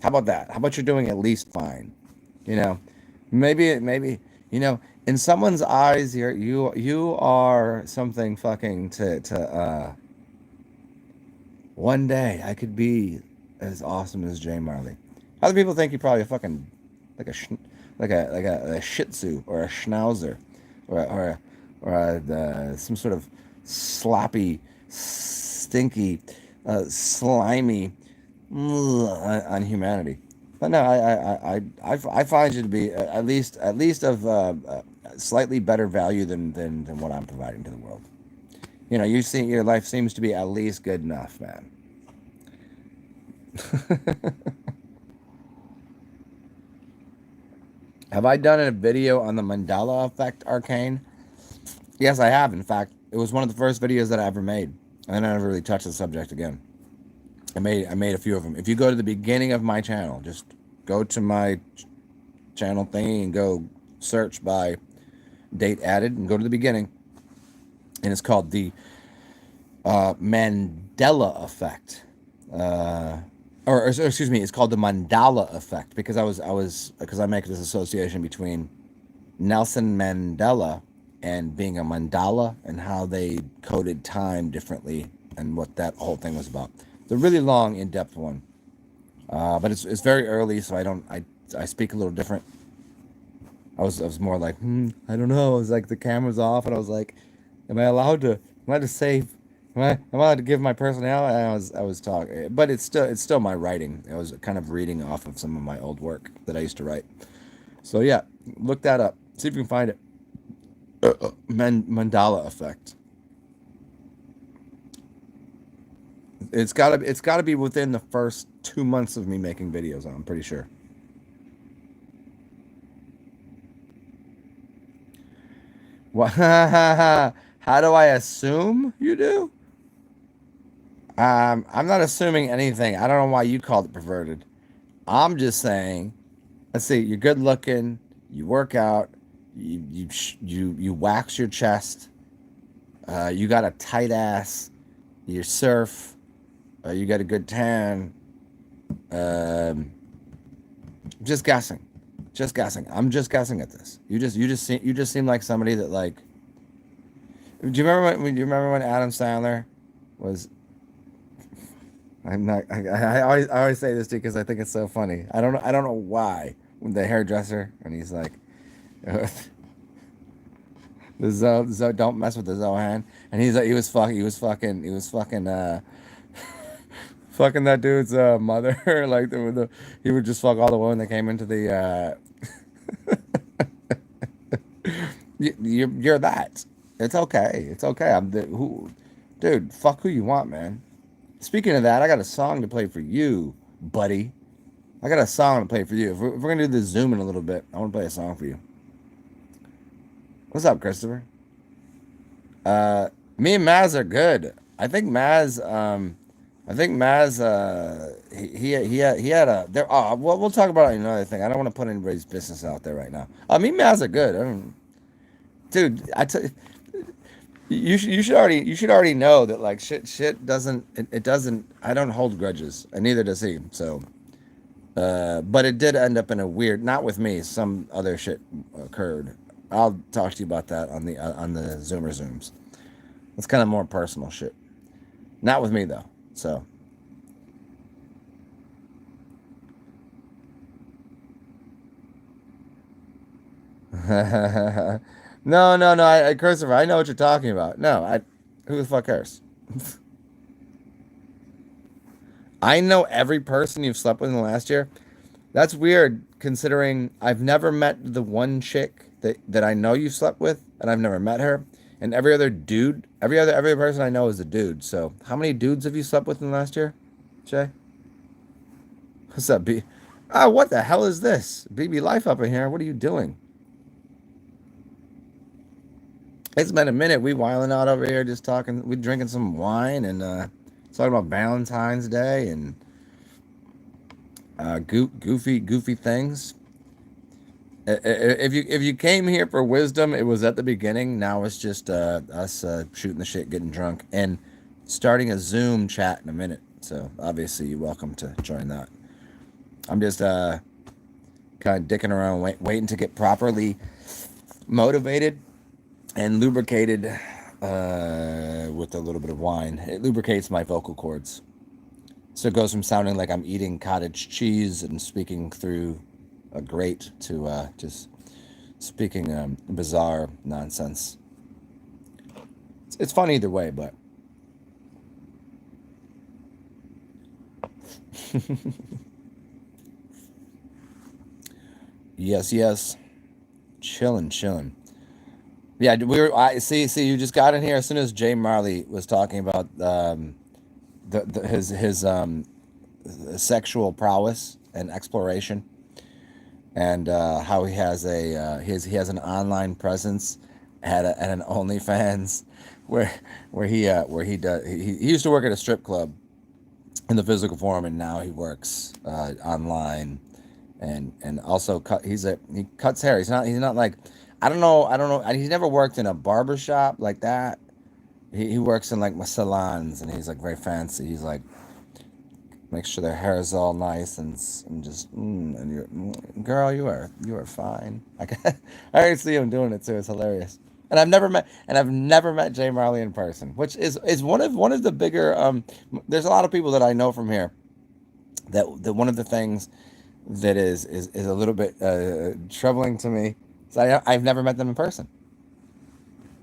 How about that? How about you're doing at least fine? You know, maybe in someone's eyes, you are something fucking to. One day I could be as awesome as Jay Marley. Other people think you're probably a fucking like a like a Shih Tzu or a Schnauzer, or some sort of sloppy, stinky, slimy on humanity. But no, I find you to be at least of slightly better value than what I'm providing to the world. You see, your life seems to be at least good enough, man. Have I done a video on the Mandela effect, Arcane? Yes, I have. In fact, it was one of the first videos that I ever made, and I never really touched the subject again. I made a few of them. If you go to the beginning of my channel, just go to my channel thingy and go search by date added and go to the beginning, and it's called the Mandela effect. Or excuse me, it's called the Mandela effect because I make this association between Nelson Mandela and being a mandala and how they coded time differently and what that whole thing was about. It's a really long, in-depth one, but it's very early, so I speak a little different. I was more like I don't know. It was like the camera's off, and I was like, am I allowed to save? Am I allowed to give my personality? And I was talking, but it's still my writing. I was kind of reading off of some of my old work that I used to write. So yeah, look that up. See if you can find it. Mandala effect. It's gotta be within the first 2 months of me making videos. I'm pretty sure. What? How do I assume you do? I'm not assuming anything. I don't know why you called it perverted. I'm just saying. Let's see. You're good looking. You work out. You wax your chest. You got a tight ass. You surf. You got a good tan. Just guessing. Just guessing. I'm just guessing at this. You just seem like somebody that like. Do you remember when Adam Sandler was? I'm not. I always say this too because I think it's so funny. I don't know why. When the hairdresser and he's like, the Zoe, don't mess with the Zohan, and he's like, he was fucking fucking that dude's mother. Like he would just fuck all the women that came into the. You're that. It's okay. It's okay. Dude. Fuck who you want, man. Speaking of that, I got a song to play for you, buddy. I got a song to play for you. If we're gonna do this Zoom in a little bit, I want to play a song for you. What's up, Christopher? Me and Maz are good. I think Maz. He had a there. Oh, well, we'll talk about it another thing. I don't want to put anybody's business out there right now. Me and Maz are good. Dude, you should already know that like shit doesn't it doesn't I don't hold grudges and neither does he. So but it did end up in a weird, not with me, some other shit occurred. I'll talk to you about that on the Zoomer Zooms. It's kind of more personal shit. Not with me though. So no, no, no. Christopher, I know what you're talking about. No, who the fuck cares? I know every person you've slept with in the last year. That's weird, considering I've never met the one chick that I know you slept with, and I've never met her. And every other dude, every person I know is a dude. So, how many dudes have you slept with in the last year, Jay? What's up, B? Ah, what the hell is this? BB Life up in here. What are you doing? It's been a minute. We whiling out over here, just talking. We drinking some wine and talking about Valentine's Day and goofy things. If you came here for wisdom, it was at the beginning. Now it's just us shooting the shit, getting drunk, and starting a Zoom chat in a minute. So obviously, you're welcome to join that. I'm just kind of dicking around, waiting to get properly motivated and lubricated with a little bit of wine. It lubricates my vocal cords. So it goes from sounding like I'm eating cottage cheese and speaking through a grate to just speaking bizarre nonsense. It's fun either way, but. Yes, yes. Chilling, chilling. Yeah, I see. You just got in here as soon as Jay Marley was talking about his sexual prowess and exploration, and how he has he has an online presence at an OnlyFans, where he used to work at a strip club in the physical form, and now he works online, and also he cuts hair. He's not like, I don't know. He's never worked in a barber shop like that. He works in like salons, and he's like very fancy. He's like, make sure their hair is all nice and just and you're girl, you are fine. I already see him doing it too. It's hilarious. And I've never met Jay Marley in person, which is one of the bigger. There's a lot of people that I know from here that one of the things that is a little bit troubling to me is I've never met them in person.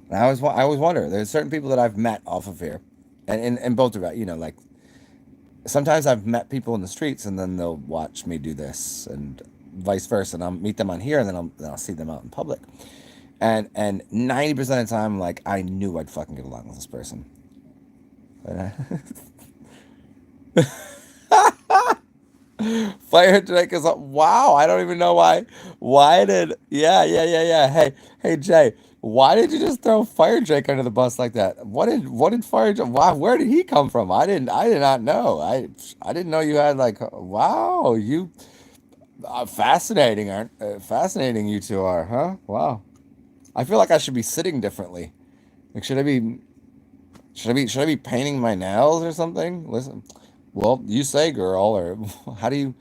And I always wonder. There's certain people that I've met off of here, and both about like sometimes I've met people in the streets and then they'll watch me do this and vice versa, and I'll meet them on here and then I'll see them out in public, and 90% of the time, like, I knew I'd fucking get along with this person. But, Fire Drake is wow. I don't even know why. Why did yeah. Hey Jay, why did you just throw Fire Drake under the bus like that? What did Fire Drake? Wow, where did he come from? I did not know. I didn't know you had like wow you fascinating aren't fascinating you two are, huh? Wow. I feel like I should be sitting differently. Like, should I be painting my nails or something? Listen, well, you say, girl, or how do you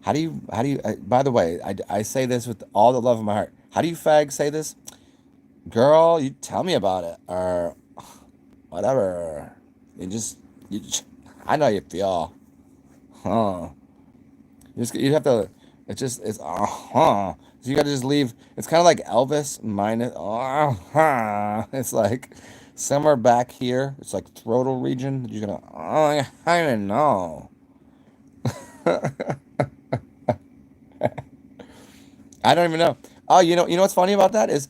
by the way, I say this with all the love of my heart. How do you fag say this? Girl, you tell me about it, or whatever. You just I know you feel, huh? You have to. It's huh. So you got to just leave. It's kind of like Elvis minus huh. It's like somewhere back here. It's like throatal region. You're gonna. Oh, I don't know. I don't even know. Oh, you know what's funny about that is,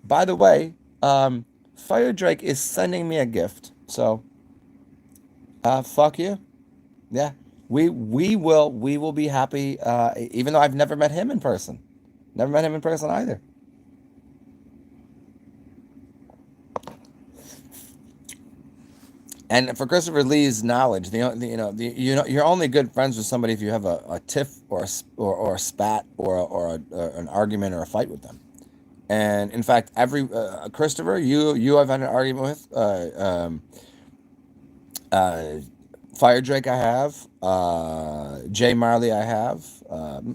by the way, Fire Drake is sending me a gift. So, fuck you. Yeah, we will be happy. Even though I've never met him in person, never met him in person either. And for Christopher Lee's knowledge, you're only good friends with somebody if you have a tiff or a spat or an argument or a fight with them. And in fact, every Christopher, you I've had an argument with. Uh, Fire Drake, I have. Jay Marley, I have.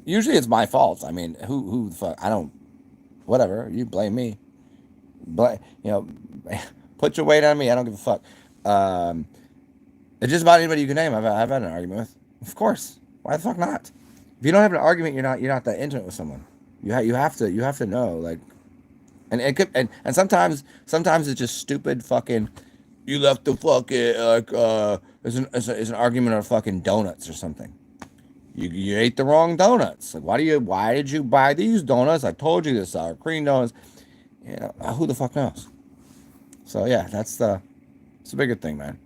Usually, it's my fault. I mean, who the fuck? I don't. Whatever. You blame me. You know, put your weight on me. I don't give a fuck. Um, it's just about anybody you can name. I've had an argument with. Of course. Why the fuck not? If you don't have an argument, you're not that intimate with someone. You have to know, like, and it could, and sometimes it's just stupid fucking. You left the fucking like it's an argument of fucking donuts or something. You ate the wrong donuts. Like, why did you buy these donuts? I told you this sour cream donuts. You know, who the fuck knows? So yeah, it's a bigger thing, man.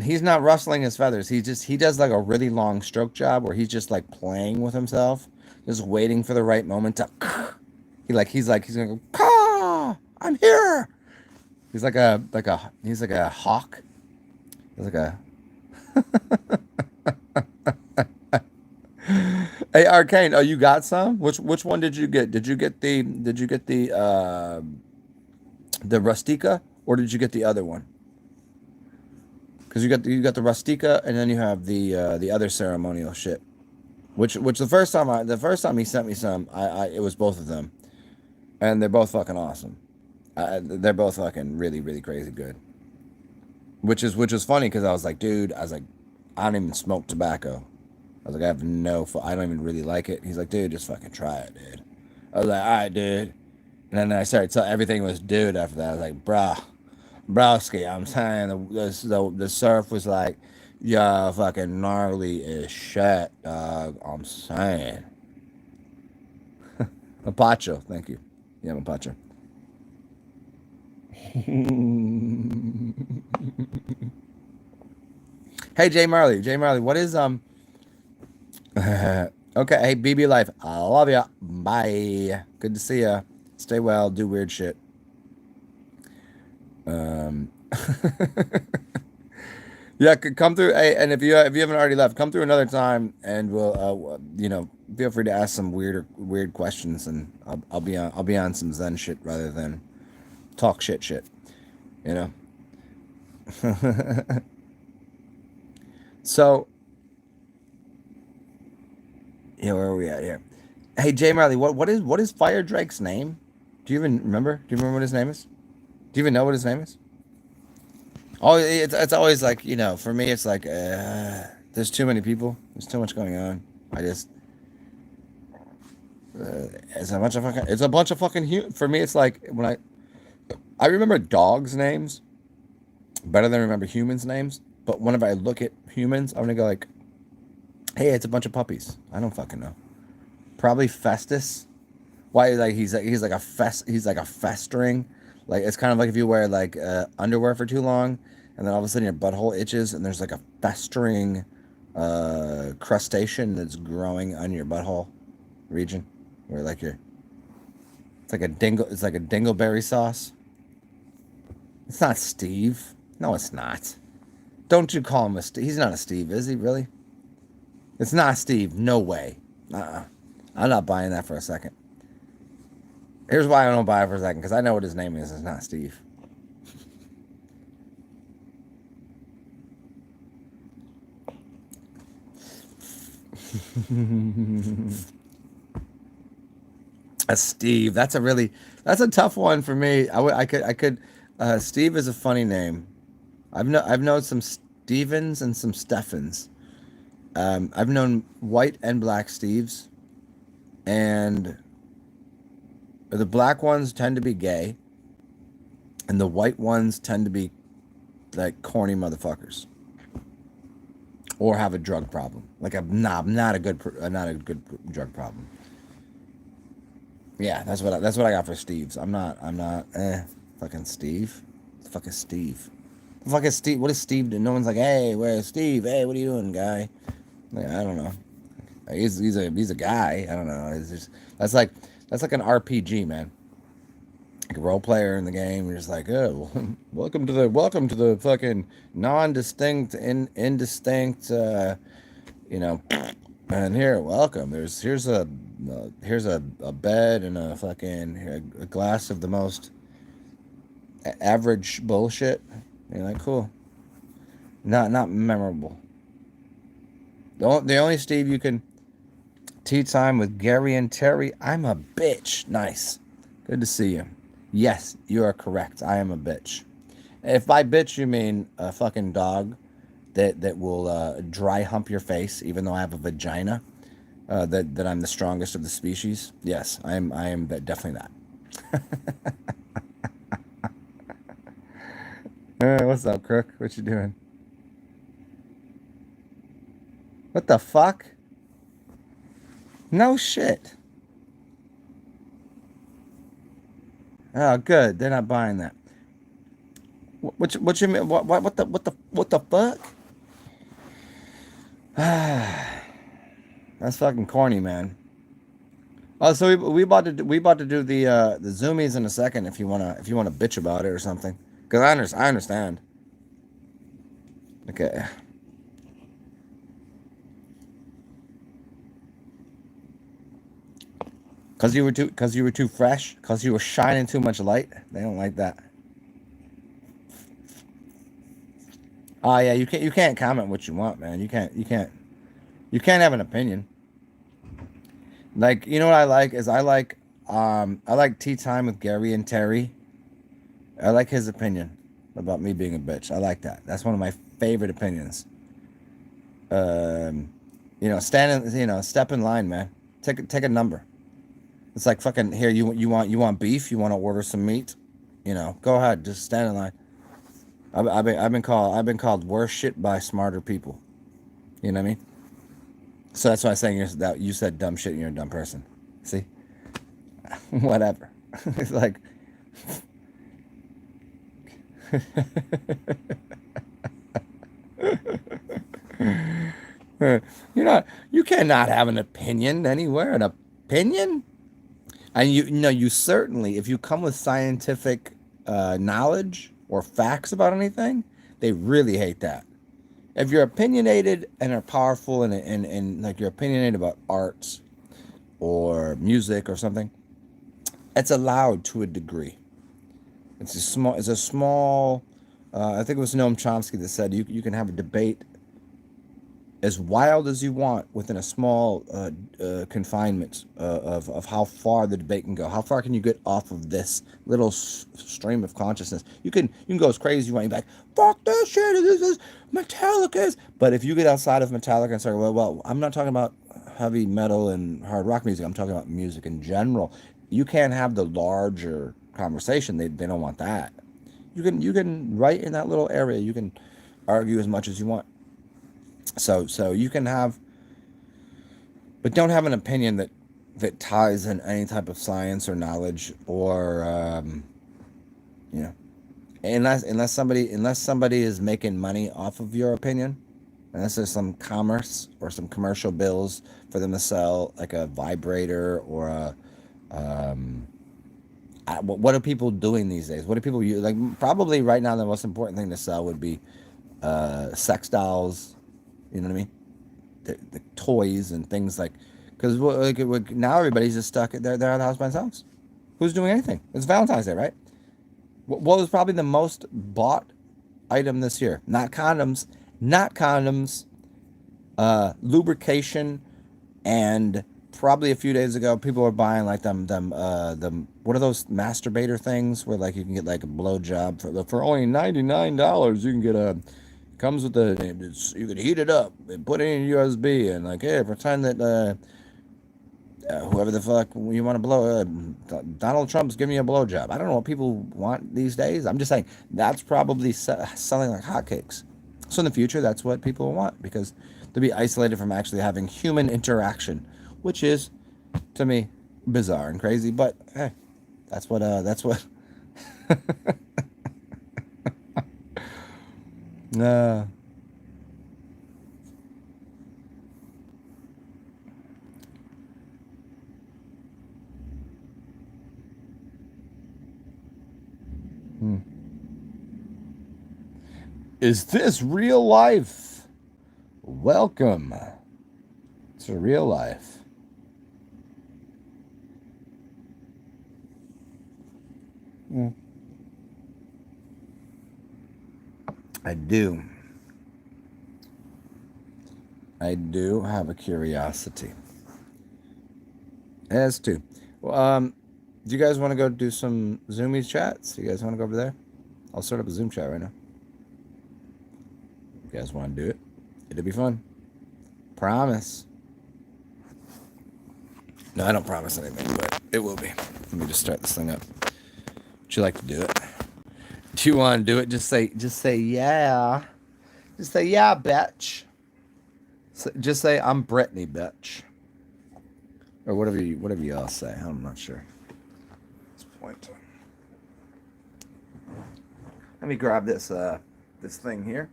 He's not rustling his feathers. He does like a really long stroke job where he's just like playing with himself, just waiting for the right moment to. He's gonna go. Caw! I'm here. He's like a hawk. He's like a. Hey Arcane, oh you got some? Which one did you get? Did you get the Rustica, or did you get the other one? Because you got the Rustica, and then you have the other ceremonial shit. Which the first time he sent me some, it was both of them, and they're both fucking awesome. They're both fucking really really crazy good. Which is funny because I was like, dude, I don't even smoke tobacco. I was like, I don't even really like it. He's like, dude, just fucking try it, dude. I was like, all right, dude. And then I started telling everything was dude after that. I was like, browski, I'm saying the surf was like, yeah, fucking gnarly as shit, dog. I'm saying. Mapacho, thank you. Yeah, Mapacho. Hey, Jay Marley, what is okay, hey, BB Life, I love ya. Bye. Good to see ya. Stay well. Do weird shit. Um. Yeah, come through. Hey, and if you haven't already left, come through another time, and we'll feel free to ask some weird questions, and I'll be on some Zen shit rather than talk shit. You know. So yeah, where are we at here? Hey, Jay Marley, what is Fire Drake's name? Do you even remember? Do you remember what his name is? Do you even know what his name is? Oh, it's always like, for me it's like there's too many people. There's too much going on. I just it's a bunch of fucking for me it's like when I remember dogs' names better than I remember humans' names. But whenever I look at humans, I'm gonna go like, hey, it's a bunch of puppies. I don't fucking know. Probably Festus. Why? Like he's like a festering. Like it's kind of like if you wear like underwear for too long, and then all of a sudden your butthole itches, and there's like a festering crustacean that's growing on your butthole region, where like it's like a dingleberry sauce. It's not Steve. No, it's not. Don't you call him a Steve? He's not a Steve, is he really? It's not Steve. No way. I'm not buying that for a second. Here's why I don't buy it for a second, because I know what his name is. It's not Steve. A Steve. That's a tough one for me. I could. Steve is a funny name. I've known some Stevens and some Steffens. I've known white and black Steves, and the black ones tend to be gay, and the white ones tend to be like corny motherfuckers, or have a drug problem. Like not a good drug problem. Yeah, that's what I got for Steves. I'm not. Fucking Steve. Fucking Steve. Fucking Steve. What is Steve doing? No one's like, hey, where's Steve? Hey, what are you doing, guy? Like, I don't know. He's a guy. I don't know. It's just that's like an RPG, man. Like a role player in the game. You're just like, oh, welcome to the fucking non-distinct, indistinct, you know, And here, welcome. Here's a bed and a fucking a glass of the most average bullshit. You're like, cool. Not memorable. The only Steve you can tea time with Gary and Terry. I'm a bitch. Nice. Good to see you. Yes, you are correct. I am a bitch. If by bitch you mean a fucking dog that will dry hump your face, even though I have a vagina, that I'm the strongest of the species. Yes, I am definitely that. What's up, Crook? What you doing? What the fuck? No shit. Oh, good. They're not buying that. What you mean? What the fuck? That's fucking corny, man. Oh, so we about to do the zoomies in a second if you wanna bitch about it or something. Cause I understand. Okay. Cause you were too fresh. Cause you were shining too much light. They don't like that. Oh yeah, you can't comment what you want, man. You can't have an opinion. Like you know what I like is I like tea time with Gary and Terry. I like his opinion about me being a bitch. I like that. That's one of my favorite opinions. Um, step in line, man. Take a number. It's like fucking here. You want beef? You want to order some meat? Go ahead. Just stand in line. I've been called worse shit by smarter people. You know what I mean? So that's why I'm saying that you said dumb shit and you're a dumb person. See, whatever. It's like you're not. You cannot have an opinion anywhere. An opinion, and you certainly, if you come with scientific knowledge or facts about anything, they really hate that. If you're opinionated and are powerful and like you're opinionated about arts or music or something, it's allowed to a degree. It's a small. I think it was Noam Chomsky that said you can have a debate as wild as you want within a small confinement of how far the debate can go. How far can you get off of this little stream of consciousness? You can go as crazy as you want. You're like, fuck this shit. This is Metallica's. But if you get outside of Metallica and start, well, I'm not talking about heavy metal and hard rock music. I'm talking about music in general. You can't have the larger conversation. They don't want that. You can right in that little area. You can argue as much as you want. So you can have, but don't have an opinion that ties in any type of science or knowledge or you know unless somebody is making money off of your opinion, unless there's some commerce or some commercial bills for them to sell like a vibrator or a what are people doing these days? What do people use? Like probably right now the most important thing to sell would be sex dolls. You know what I mean? The toys and things like, because now everybody's just stuck. They're at the house by themselves. Who's doing anything? It's Valentine's Day, right? What was probably the most bought item this year? Not condoms, not condoms. Lubrication, and probably a few days ago, people were buying like them what are those masturbator things where like you can get like a blowjob for only $99. You can get a comes with you can heat it up and put it in USB and like hey pretend that whoever the fuck you want to blow Donald Trump's giving you a blowjob. I don't know what people want these days. I'm just saying that's probably selling like hotcakes. So in the future, that's what people want because they'll be isolated from actually having human interaction, which is to me bizarre and crazy. But hey, that's what. uh, hmm. Is this real life? Welcome It's a real life. Mm. I do. I do have a curiosity. As to. Well, do you guys want to go do some Zoomies chats? You guys want to go over there? I'll start up a Zoom chat right now. You guys want to do it? It'll be fun. Promise. No, I don't promise anything, but it will be. Let me just start this thing up. Would you like to do it? Do you want to do it? Just say yeah. Just say yeah, bitch. Just say I'm Brittany, bitch. Or whatever y'all say. I'm not sure. At this point. Let me grab this this thing here,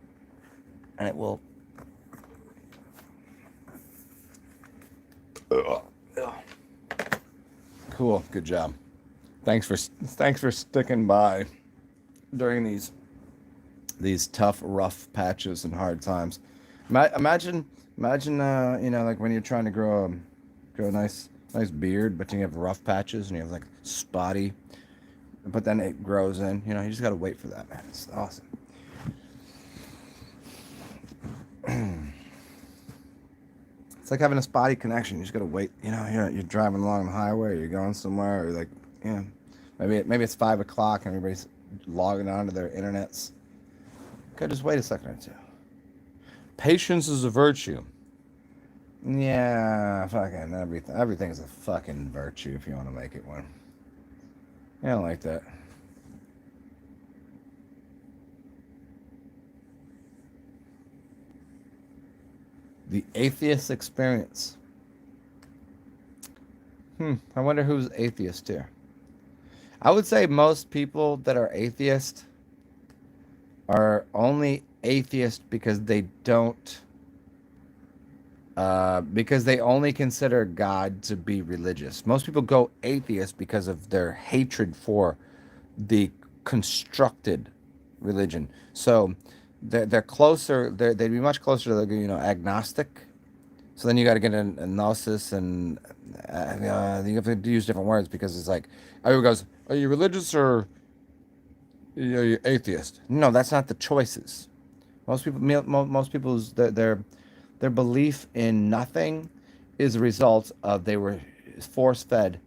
and it will. Cool. Good job. Thanks for sticking by during these tough, rough patches and hard times. Imagine, you know, like when you're trying to grow a nice beard, but you have rough patches and you have like spotty, but then it grows in. You know, you just gotta wait for that, man. It's awesome. It's like having a spotty connection. You just gotta wait. You know, you're driving along the highway, or you're going somewhere, or like, yeah, maybe it's 5 o'clock and everybody's logging onto their internets. Okay, just wait a second or two. Patience is a virtue. Yeah, fucking everything is a fucking virtue if you want to make it one. I don't like that. The atheist experience. I wonder who's atheist here. I would say most people that are atheist are only atheist because they don't because they only consider God to be religious. Most people go atheist because of their hatred for the constructed religion. So they're closer. They'd be much closer to, you know, agnostic. So then you got to get an gnosis, and you have to use different words because it's like everyone goes, "Are you religious or are you atheist?" No, that's not the choices. Most people's their belief in nothing is a result of they were force fed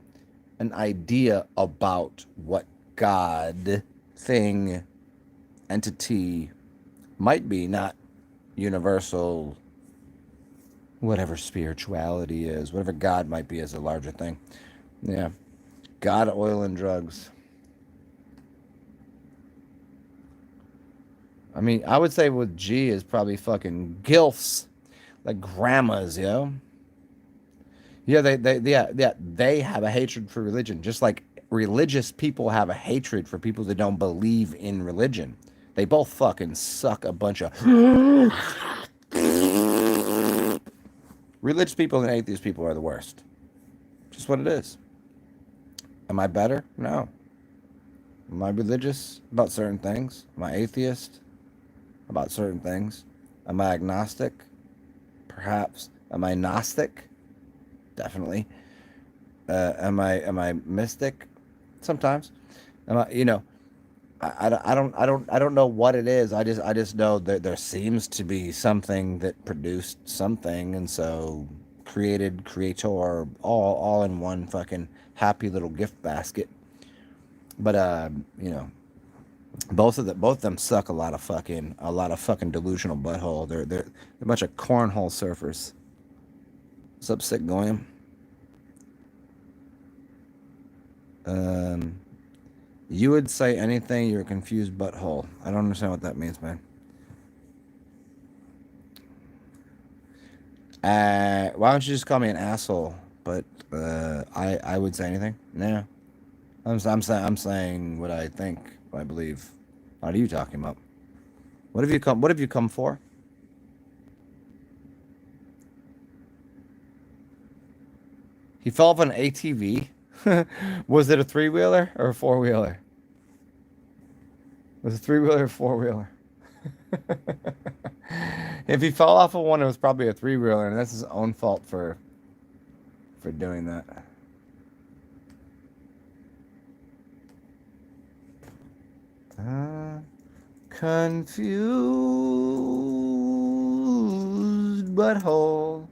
an idea about what God, thing, entity might be, not universal, whatever spirituality is, whatever God might be as a larger thing. Yeah. God, oil, and drugs. I mean, I would say with G is probably fucking gilfs, like grandmas, yo. Yeah, they have a hatred for religion, just like religious people have a hatred for people that don't believe in religion. They both fucking suck a bunch of religious people and atheist people are the worst. Just what it is. Am I better? No. Am I religious about certain things? Am I atheist about certain things? Am I agnostic? Perhaps. Am I Gnostic? Definitely. Am I mystic? Sometimes. Am I, you know, I don't know what it is. I just know that there seems to be something that produced something, and so creator, all in one fucking happy little gift basket. But you know, both of them suck a lot of fucking delusional butthole. They're a bunch of cornhole surfers. What's up, Sick Goyim? You would say anything, you're a confused butthole. I don't understand what that means, man. Why don't you just call me an asshole? But I would say anything. No, I'm saying what I think, what I believe. What are you talking about? What have you come for? He fell off an ATV. Was it a 3-wheeler or a 4-wheeler? Was it a 3-wheeler or 4-wheeler? If he fell off of one, it was probably a three-wheeler, and that's his own fault for doing that. Confused butthole.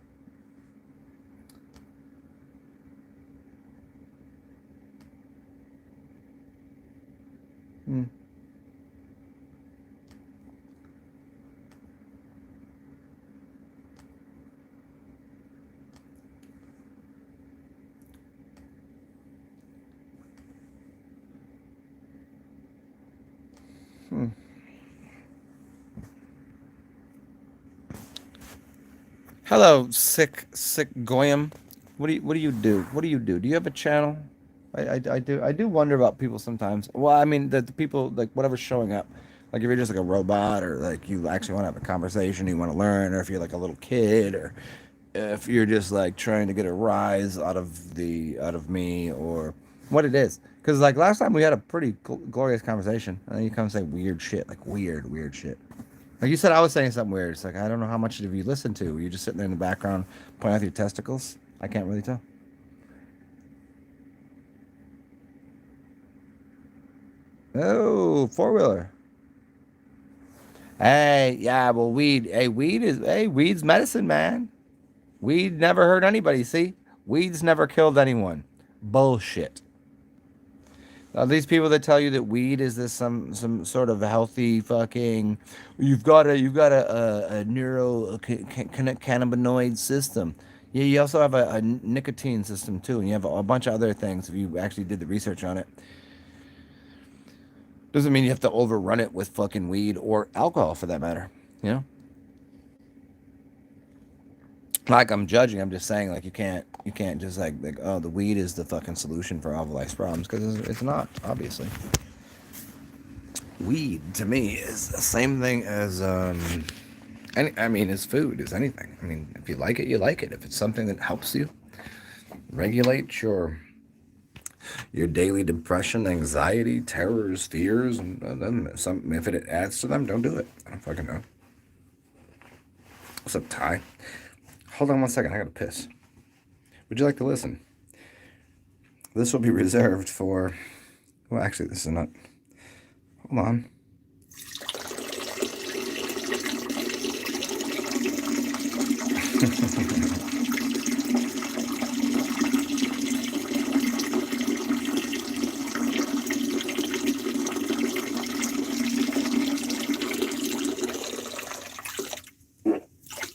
Hmm. Hmm. Hello, sick goyim. What do you do? What do you do? Do you have a channel? I do wonder about people sometimes. Well, I mean the people like whatever's showing up. Like if you're just like a robot or like you actually want to have a conversation, you want to learn, or if you're like a little kid, or if you're just like trying to get a rise out of me or what it is. Because like last time we had a pretty glorious conversation, and then you come and say weird shit, like weird shit. Like you said, I was saying something weird. It's like I don't know how much of you listen to. Were you just sitting there in the background pointing out your testicles? I can't really tell. Oh, four-wheeler. Hey, yeah, well, weed. Weed's medicine, man. Weed never hurt anybody. See, weed's never killed anyone. Bullshit. These people that tell you that weed is this some sort of healthy fucking, you've got a neuro cannabinoid system. Yeah, you also have a nicotine system too, and you have a bunch of other things if you actually did the research on it. Doesn't mean you have to overrun it with fucking weed or alcohol for that matter. You know, like I'm judging. I'm just saying like you can't just like oh the weed is the fucking solution for all of life's problems because it's not obviously. Weed to me is the same thing as I mean as food as anything. I mean if you like it you like it. If it's something that helps you regulate your daily depression, anxiety, terrors, fears, and then some if it adds to them, don't do it. I don't fucking know. What's up, Ty? Hold on one second. I gotta piss. Would you like to listen? This will be reserved for. Well, actually, this is not. Hold on.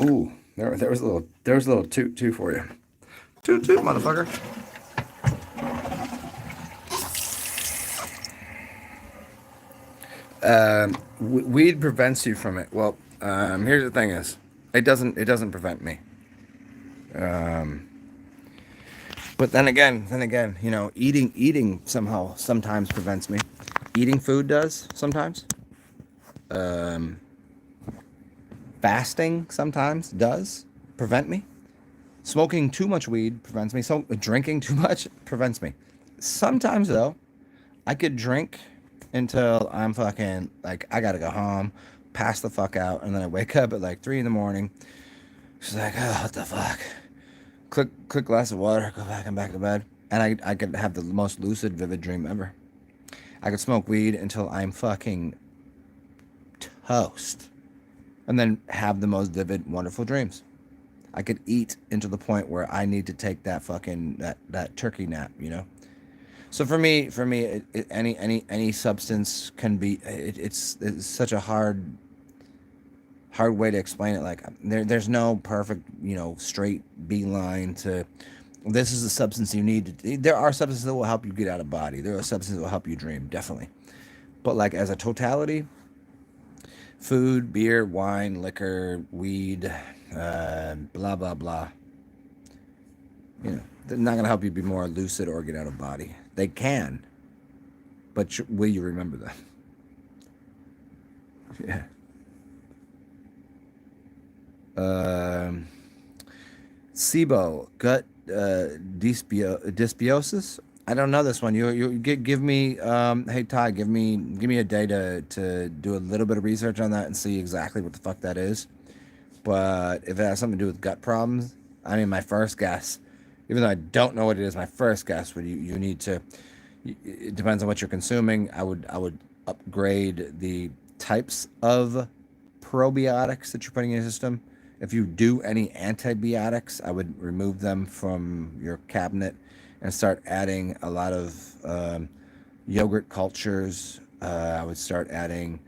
Ooh, there was a little toot for you. Toot toot, motherfucker. Weed prevents you from it. Well, here's the thing: is it doesn't prevent me. Um, but then again, eating somehow sometimes prevents me. Eating food does sometimes. Um, Fasting sometimes does prevent me. Smoking too much weed prevents me. So drinking too much prevents me. Sometimes though, I could drink until I'm fucking like I gotta go home, pass the fuck out, and then I wake up at like 3 in the morning. She's like, oh, what the fuck? Quick glass of water, go back to bed, and I could have the most lucid, vivid dream ever. I could smoke weed until I'm fucking toast, and then have the most vivid, wonderful dreams. I could eat into the point where I need to take that fucking that turkey nap. So for me, any substance can be. It's such a hard way to explain it. Like there's no perfect straight beeline to. This is the substance you need. There are substances that will help you get out of body. There are substances that will help you dream, definitely. But like as a totality, food, beer, wine, liquor, weed, blah blah blah. They're not gonna help you be more lucid or get out of body. They can, but will you remember that? Yeah. Um, SIBO, gut dysbiosis. I don't know this one. You give me hey Ty, give me a day to do a little bit of research on that and see exactly what the fuck that is. But if it has something to do with gut problems, I mean, my first guess, even though I don't know what it is, my first guess would you need to. It depends on what you're consuming. I would upgrade the types of probiotics that you're putting in your system. If you do any antibiotics, I would remove them from your cabinet and start adding a lot of yogurt cultures. I would start adding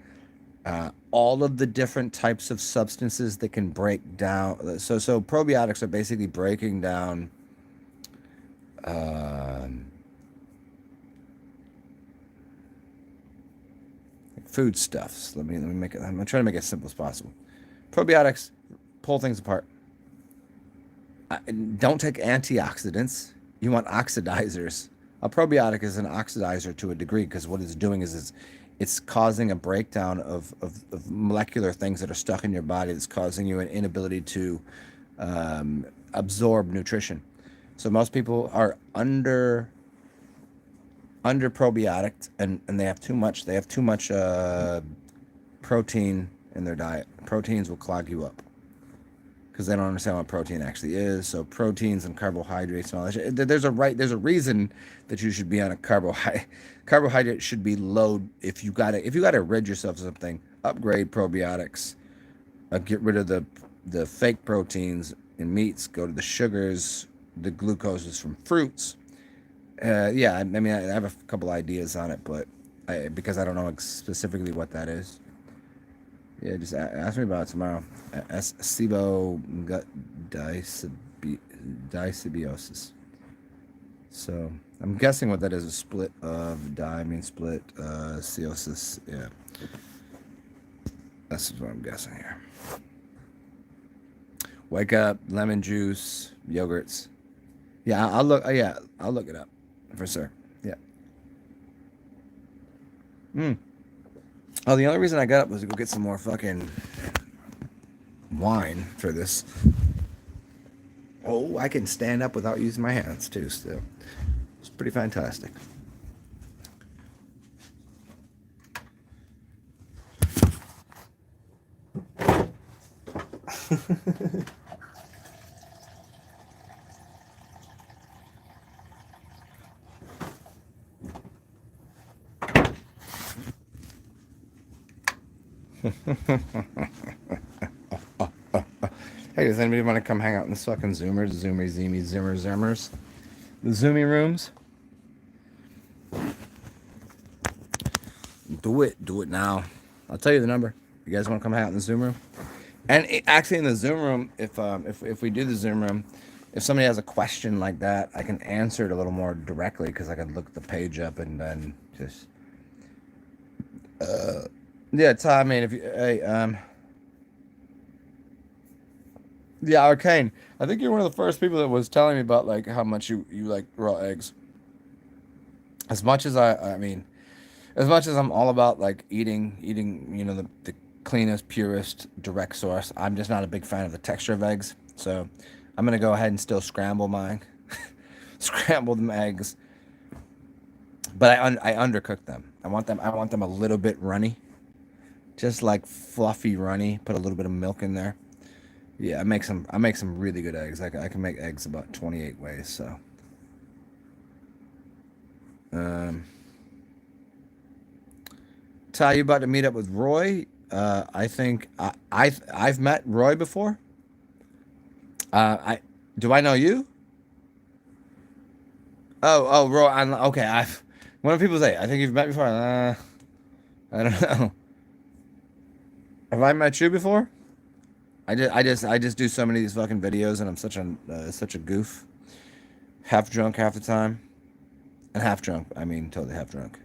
all of the different types of substances that can break down. So probiotics are basically breaking down um foodstuffs. Let me make it. I'm trying to make it as simple as possible. Probiotics pull things apart. Don't take antioxidants. You want oxidizers. A probiotic is an oxidizer to a degree because what it's doing is it's causing a breakdown of molecular things that are stuck in your body that's causing you an inability to absorb nutrition. So most people are under probiotic and they have too much protein in their diet. Proteins will clog you up because they don't understand what protein actually is. So proteins and carbohydrates and all that shit. There's a reason that you should be on a carbohydrate. Carbohydrate should be low. If you gotta rid yourself of something, upgrade probiotics. Get rid of the fake proteins in meats. Go to the sugars, the glucoses from fruits. Yeah, I mean, I have a couple ideas on it, but because I don't know specifically what that is. Yeah, just ask me about it tomorrow. SIBO gut dysbiosis. So I'm guessing what that is, a split of split ciosis. Yeah, that's what I'm guessing here. Wake up, lemon juice, yogurts. Yeah, I'll look. Yeah, I'll look it up for sure. Yeah. Mm. Oh, the only reason I got up was to go get some more fucking wine for this. Oh, I can stand up without using my hands too. Still, it's pretty fantastic. Hey, does anybody want to come hang out in this fucking Zoomers, Zoomy, Zoomy, Zimmer, Zimmers? The Zoomy rooms? Do it now. I'll tell you the number. You guys want to come hang out in the Zoom room? And actually, in the Zoom room, if we do the Zoom room, if somebody has a question like that, I can answer it a little more directly because I can look the page up and then just. Yeah, Ty. I mean, if you yeah, Arcane. I think you're one of the first people that was telling me about like how much you like raw eggs. As much as I mean, as much as I'm all about like eating, the cleanest, purest, direct source, I'm just not a big fan of the texture of eggs. So I'm gonna go ahead and still scramble mine, scramble them eggs, but I undercook them. I want them a little bit runny, just like fluffy runny. Put a little bit of milk in there. Yeah, I make some really good eggs. I can make eggs about 28 ways. So, um, Ty, you about to meet up with Roy? I think I've met Roy before. I do I know you? Oh, Roy. Okay. When do people say? I think you've met before. I don't know. Have I met you before? I just do so many of these fucking videos, and I'm such a goof. Half drunk half the time, and half drunk. I mean, totally half drunk.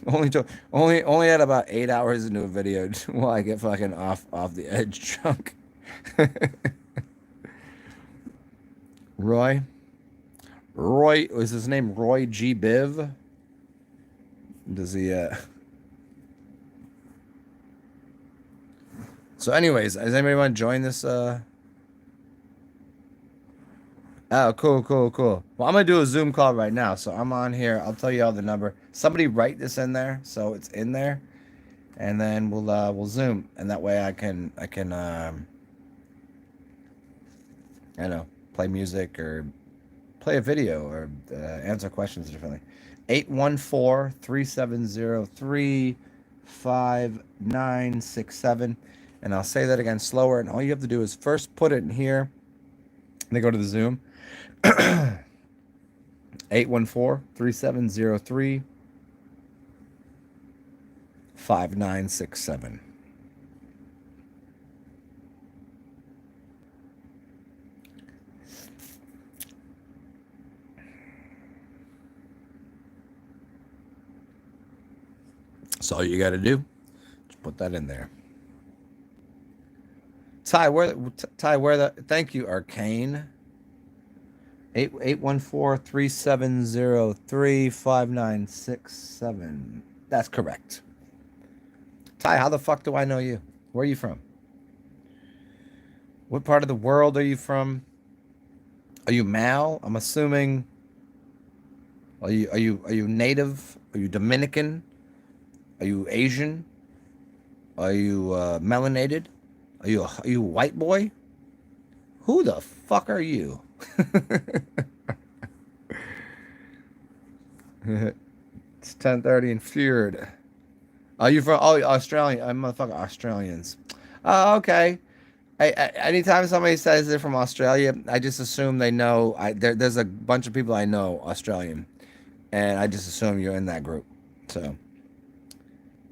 Only at about 8 hours into a video while I get fucking off the edge drunk. Roy, Roy was his name Roy G Biv? Does he? So, anyways, does anybody want to join this? Oh, cool. Well, I'm gonna do a Zoom call right now, so I'm on here. I'll tell you all the number. Somebody write this in there, so it's in there, and then we'll Zoom, and that way I can. I know, play music or play a video or answer questions differently. 814-370-35967. And I'll say that again slower. And all you have to do is first put it in here. And then go to the Zoom. 814-370-35967. That's all you got to do. Just put that in there. Ty, where the thank you, Arcane. 814-370-35967. That's correct. Ty, how the fuck do I know you? Where are you from? What part of the world are you from? Are you Mal? I'm assuming. Are you native? Are you Dominican? Are you Asian? Are you melanated? Are you a white boy? Who the fuck are you? It's 10:30 and feared. Are you from Australia? I'm motherfucking Australians. Oh, okay. Anytime somebody says they're from Australia, I just assume they know. There's a bunch of people I know Australian, and I just assume you're in that group. So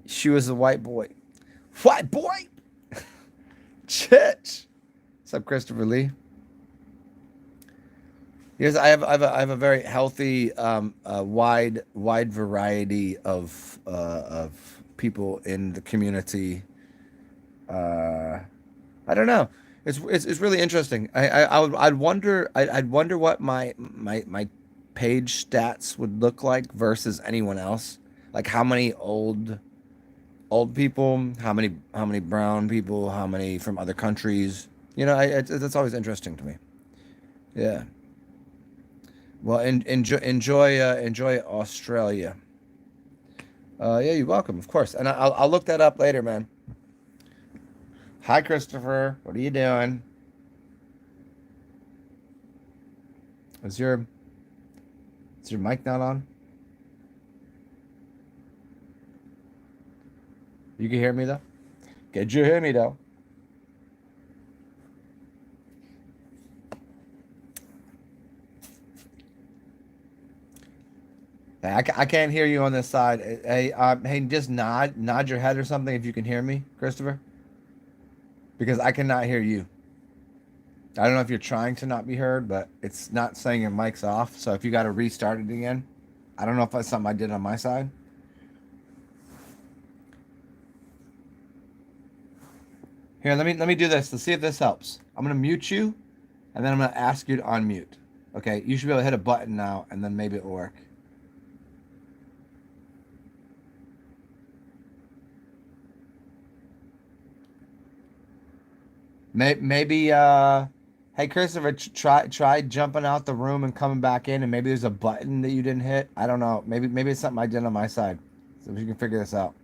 she was a white boy. White boy. Chitch. What's up, Christopher Lee? Yes, I have a very healthy, wide variety of people in the community. I don't know. It's really interesting. I'd wonder what my page stats would look like versus anyone else. Like how many old people, how many brown people, how many from other countries. That's always interesting to me. Yeah. Well, enjoy Australia. Yeah, you're welcome, of course. And I'll look that up later, man. Hi, Christopher. What are you doing? Is your mic not on? You can hear me though? Could you hear me though? I can't hear you on this side. Hey, just nod your head or something if you can hear me, Christopher. Because I cannot hear you. I don't know if you're trying to not be heard, but it's not saying your mic's off. So if you got to restart it again, I don't know if that's something I did on my side. Here, let me do this. Let's see if this helps. I'm gonna mute you, and then I'm gonna ask you to unmute. Okay, you should be able to hit a button now, and then maybe it will work. Maybe hey Christopher, try jumping out the room and coming back in, and maybe there's a button that you didn't hit. I don't know. Maybe it's something I did on my side. So if you can figure this out.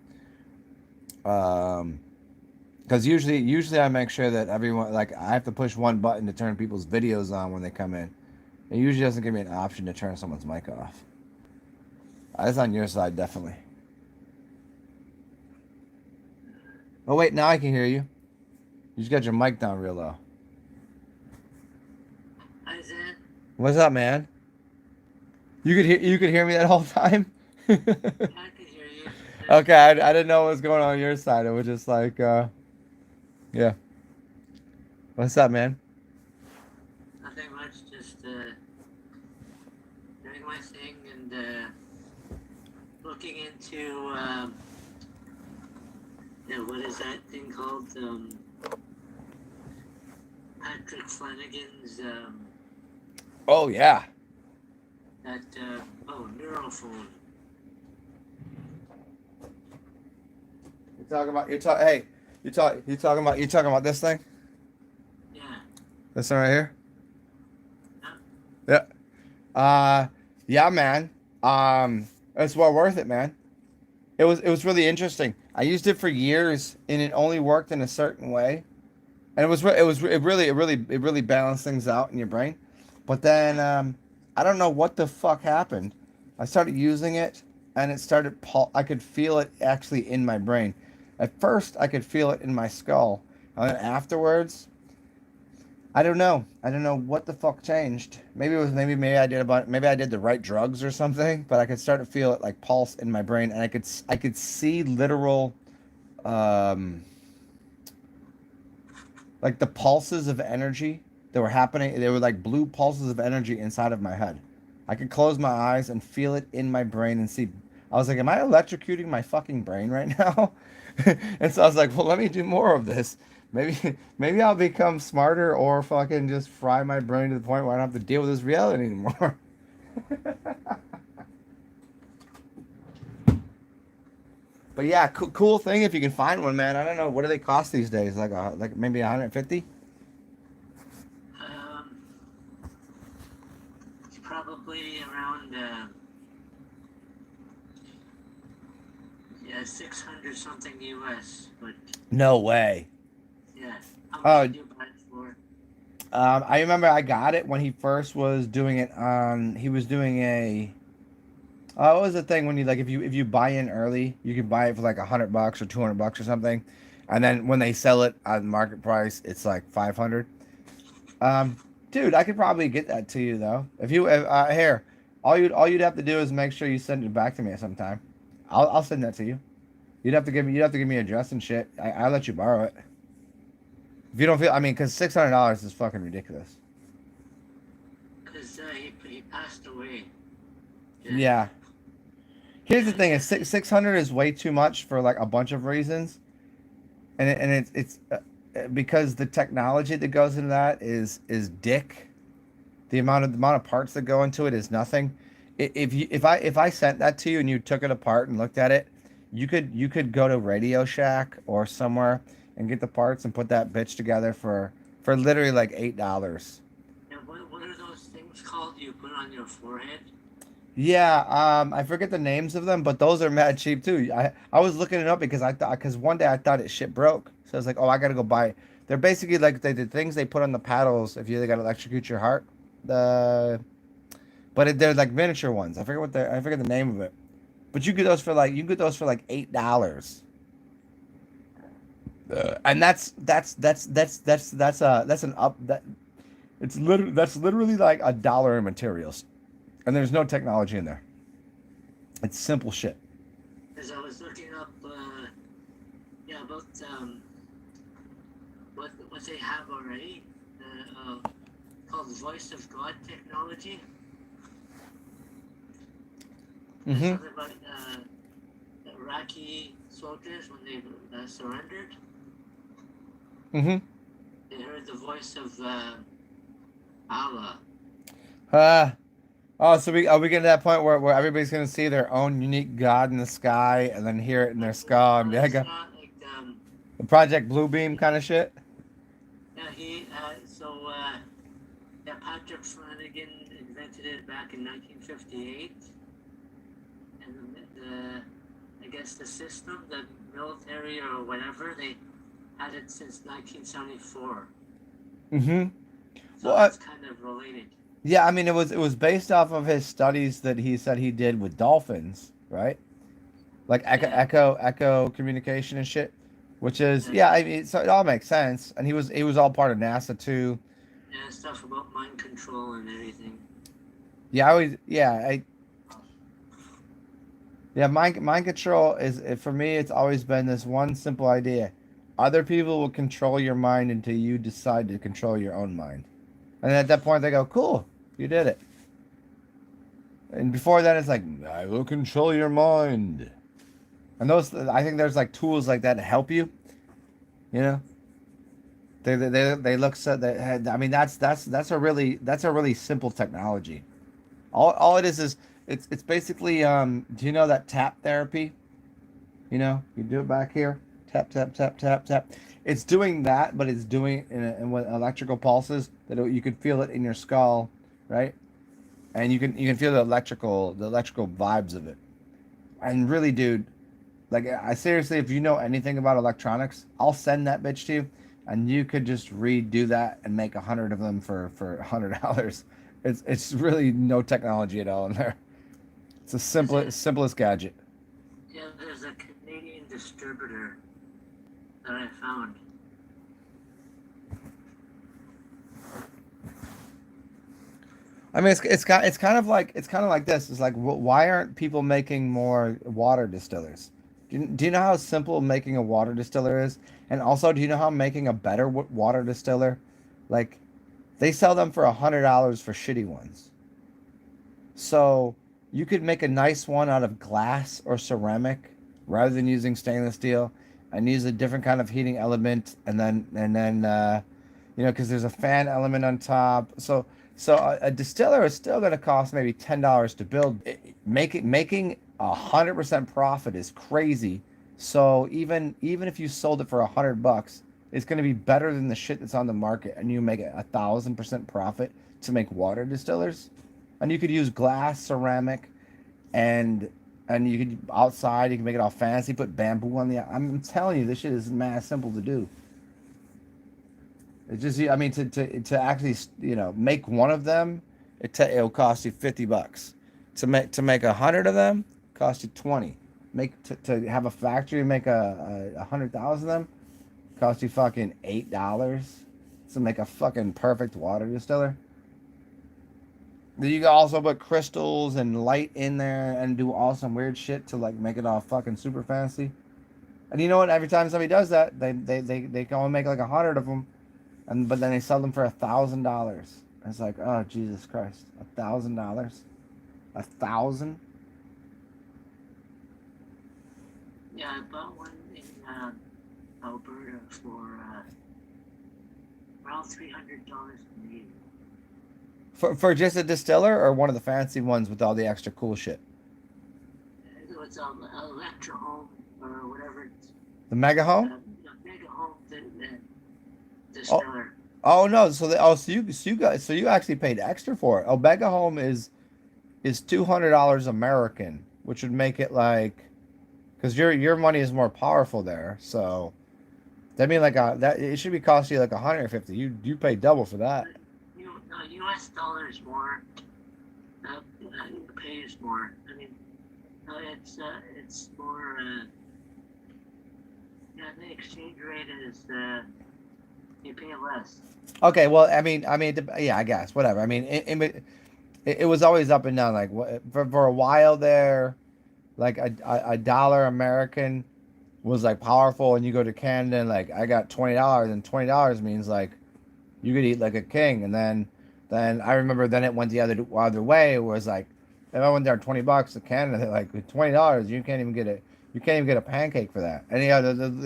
Because usually I make sure that everyone, like, I have to push one button to turn people's videos on when they come in. It usually doesn't give me an option to turn someone's mic off. That's on your side, definitely. Oh wait, now I can hear you. You just got your mic down real low. Hi, Zan. What's up, man? You could hear me that whole time? I can hear you. Okay, I didn't know what was going on your side. It was just like, yeah. What's up, man? Nothing much, just doing my thing and looking into what is that thing called? Patrick Flanagan's Oh yeah. that neurophone. You talking about this thing? Yeah. This one right here? Yeah. Yeah. Yeah, man. It's well worth it, man. It was really interesting. I used it for years and it only worked in a certain way. and it really balanced things out in your brain. But then I don't know what the fuck happened. I started using it, and it started. I could feel it actually in my brain. At first, I could feel it in my skull, and then afterwards, I don't know. I don't know what the fuck changed. Maybe it was maybe I did the right drugs or something. But I could start to feel it like pulse in my brain, and I could see literal um, like the pulses of energy that were happening. They were like blue pulses of energy inside of my head. I could close my eyes and feel it in my brain and see. I was like, am I electrocuting my fucking brain right now? And so I was like, well, let me do more of this. Maybe I'll become smarter or fucking just fry my brain to the point where I don't have to deal with this reality anymore. But yeah, cool thing if you can find one, man. I don't know what do they cost these days, like maybe 150. Um, it's probably around yeah 600 something US, but No way. yeah. How much Oh, did you buy it for? I remember I got it when he first was doing it on. He was doing a. What was the thing when you like if you buy in early, you can buy it for like $100 or $200 or something, and then when they sell it on market price, it's like 500. Um, Dude, I could probably get that to you though. Here, all you'd have to do is make sure you send it back to me at some time. I'll send that to you. You'd have to give me address and shit. I'll let you borrow it. If you don't feel, I mean, because $600 is fucking ridiculous. Because he passed away. Yeah. Yeah. Here's the And thing: is 600 is way too much for like a bunch of reasons, and it's because the technology that goes into that is dick. The amount of parts that go into it is nothing. If I sent that to you and you took it apart and looked at it, you could go to Radio Shack or somewhere and get the parts and put that bitch together for literally like $8. yeah, what are those things called you put on your forehead? Yeah, I forget the names of them, but those are mad cheap too. I was looking it up because I thought because one day I thought it shit broke, so I was like, oh, I gotta go buy. They're basically like the things they put on the paddles if you they gotta electrocute your heart. The but they're like miniature ones. I forget the name of it. But you can get those for like $8. And that's an up that it's literally that's literally like $1 in materials, and there's no technology in there. It's simple shit. Because I was looking up, yeah, about what they have already, called Voice of God technology. There's Mm-hmm. something about Iraqi soldiers when they surrendered. Mm-hmm. They heard the voice of Allah. Uh, oh, so are we getting to that point where everybody's gonna see their own unique God in the sky and then hear it in their skull and Well, be like it's a not like the Project Bluebeam kind of shit? yeah yeah, Patrick Flanagan invented it back in 1958, and I guess the system, the military or whatever, they had it since 1974. Mm-hmm. So Well, it's kind of related. yeah, I mean it was based off of his studies that he said he did with dolphins, right? Like Yeah, echo communication and shit, which is yeah, yeah, I mean so it all makes sense. And he was all part of NASA too. yeah, stuff about mind control and everything. Yeah, yeah, mind control for me. It's always been this one simple idea: other people will control your mind until you decide to control your own mind. And at that point, they go, "Cool, you did it." And before that, it's like, "I will control your mind." And I think there's like tools like that to help you. You know, they look so. I mean, that's a really simple technology. All it is it's basically do you know that tap therapy? You know, you do it back here, tap tap tap tap tap. It's doing that, but it's doing it in with electrical pulses that you can feel it in your skull, right? And you can feel the electrical vibes of it. And really, dude, like I seriously, if you know anything about electronics, I'll send that bitch to you. and you could just redo that and make 100 of them for $100. It's really no technology at all in there. It's the There's a simplest gadget. yeah, there's a Canadian distributor that I found. I mean, it's kind of like this. It's like why aren't people making more water distillers? Do you know how simple making a water distiller is? And also, do you know how making a better water distiller? Like, they sell them for $100 for shitty ones. So you could make a nice one out of glass or ceramic rather than using stainless steel, and use a different kind of heating element, and then because there's a fan element on top. So a distiller is still going to cost maybe $10 to build. Making 100% profit is crazy. So even if you sold it for $100, it's going to be better than the shit that's on the market, and you make 1,000% profit to make water distillers. And you could use glass, ceramic, and you could outside. You can make it all fancy. Put bamboo on the. I'm telling you, this shit is mad simple to do. It's just, I mean, to actually, make one of them, it'll cost you $50. To make 100 of them, cost you 20. To have a factory make a 100,000 of them, cost you fucking $8 to make a fucking perfect water distiller. Then you can also put crystals and light in there and do all some weird shit to like make it all fucking super fancy. And you know what? Every time somebody does that, they can only make like 100 of them, and but then they sell them for $1,000. It's like, oh Jesus Christ, $1,000, 1,000. Yeah, I bought one in Alberta for around $300 Canadian. For just a distiller or one of the fancy ones with all the extra cool shit? It's Electro Home or whatever. It's, The mega home? Mega Home the Oh, distiller. oh no. So you actually paid extra for it. Oh, mega home is $200 American, which would make it like, because your money is more powerful there. So that mean like that it should be costing you like 150. You pay double for that. U.S. dollars more. Pays more. I mean, it's more. Yeah, the exchange rate is you pay less. Okay, well, yeah, I guess whatever. I mean, it was always up and down. Like for a while there, like a dollar American was like powerful, and you go to Canada and like I got $20, and $20 means like you could eat like a king. And then I remember then it went the other way. It was like if I went there $20 to Canada, they're like with $20 you can't even get a pancake for that. And yeah,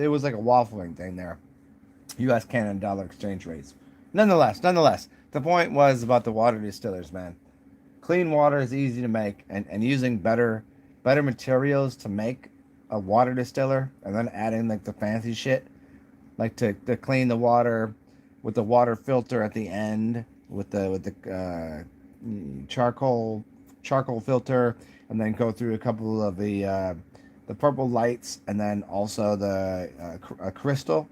it was like a waffling thing there. U.S. Canada dollar exchange rates. Nonetheless, the point was about the water distillers, man. Clean water is easy to make, and using better materials to make a water distiller, and then adding like the fancy shit, like to clean the water with the water filter at the end with the charcoal filter, and then go through a couple of the purple lights, and then also the crystal.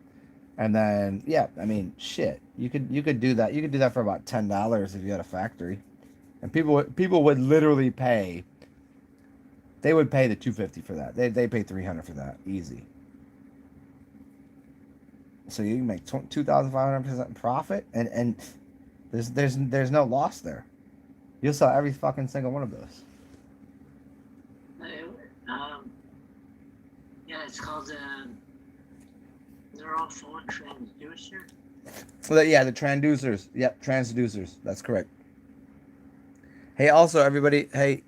And then yeah, I mean shit, you could do that. You could do that for about $10 if you had a factory, and people would literally pay. They would pay the 250 for that. They pay 300 for that easy. So you can make 2,500% profit, and there's no loss there. You'll sell every fucking single one of those. Um, yeah, it's called neurophone transducer. Well, yeah, the transducers. Yep, transducers. That's correct. Hey, also everybody. Hey,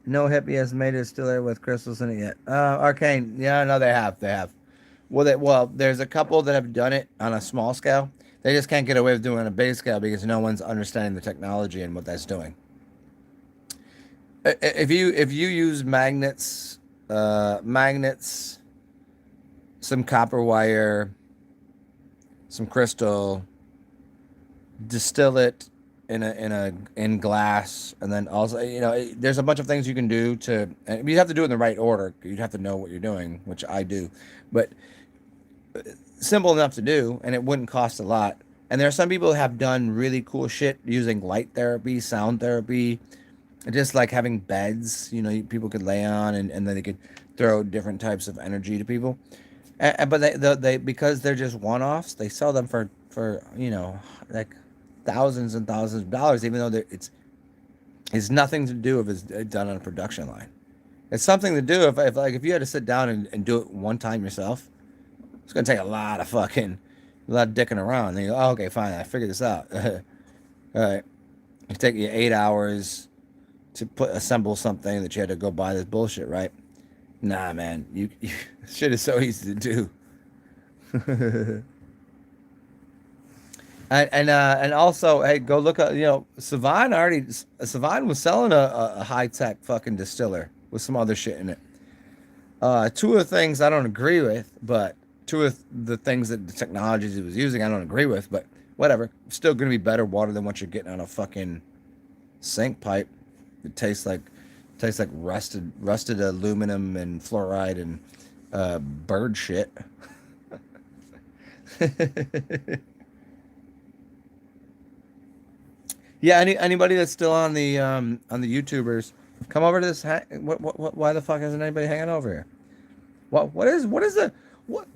no hippie has made it still there with crystals in it yet. Arcane. Yeah, no, they have. They have. Well, there's a couple that have done it on a small scale. They just can't get away with doing it on a big scale because no one's understanding the technology and what that's doing. If you use magnets, some copper wire, some crystal, distill it in glass, and then also there's a bunch of things you can do to. And you have to do it in the right order. You'd have to know what you're doing, which I do, but simple enough to do, and it wouldn't cost a lot. And there are some people who have done really cool shit using light therapy, sound therapy, just like having beds, people could lay on, and then they could throw different types of energy to people. But they because they're just one offs, they sell them for like thousands and thousands of dollars, even though it's nothing to do if it's done on a production line. It's something to do if you had to sit down and do it one time yourself. It's gonna take a lot of dicking around. And you go, oh, okay, fine, I figured this out. All right, it take you 8 hours to assemble something that you had to go buy this bullshit, right? Nah, man, you shit is so easy to do. And also, hey, go look at Savan was selling a high tech fucking distiller with some other shit in it. Two of the things I don't agree with, but two of the things that the technologies he was using I don't agree with, but whatever. Still gonna be better water than what you're getting on a fucking sink pipe. It tastes like rusted aluminum and fluoride and bird shit. Yeah, anybody that's still on the YouTubers, come over to this. What? Why the fuck isn't anybody hanging over here? What is the what?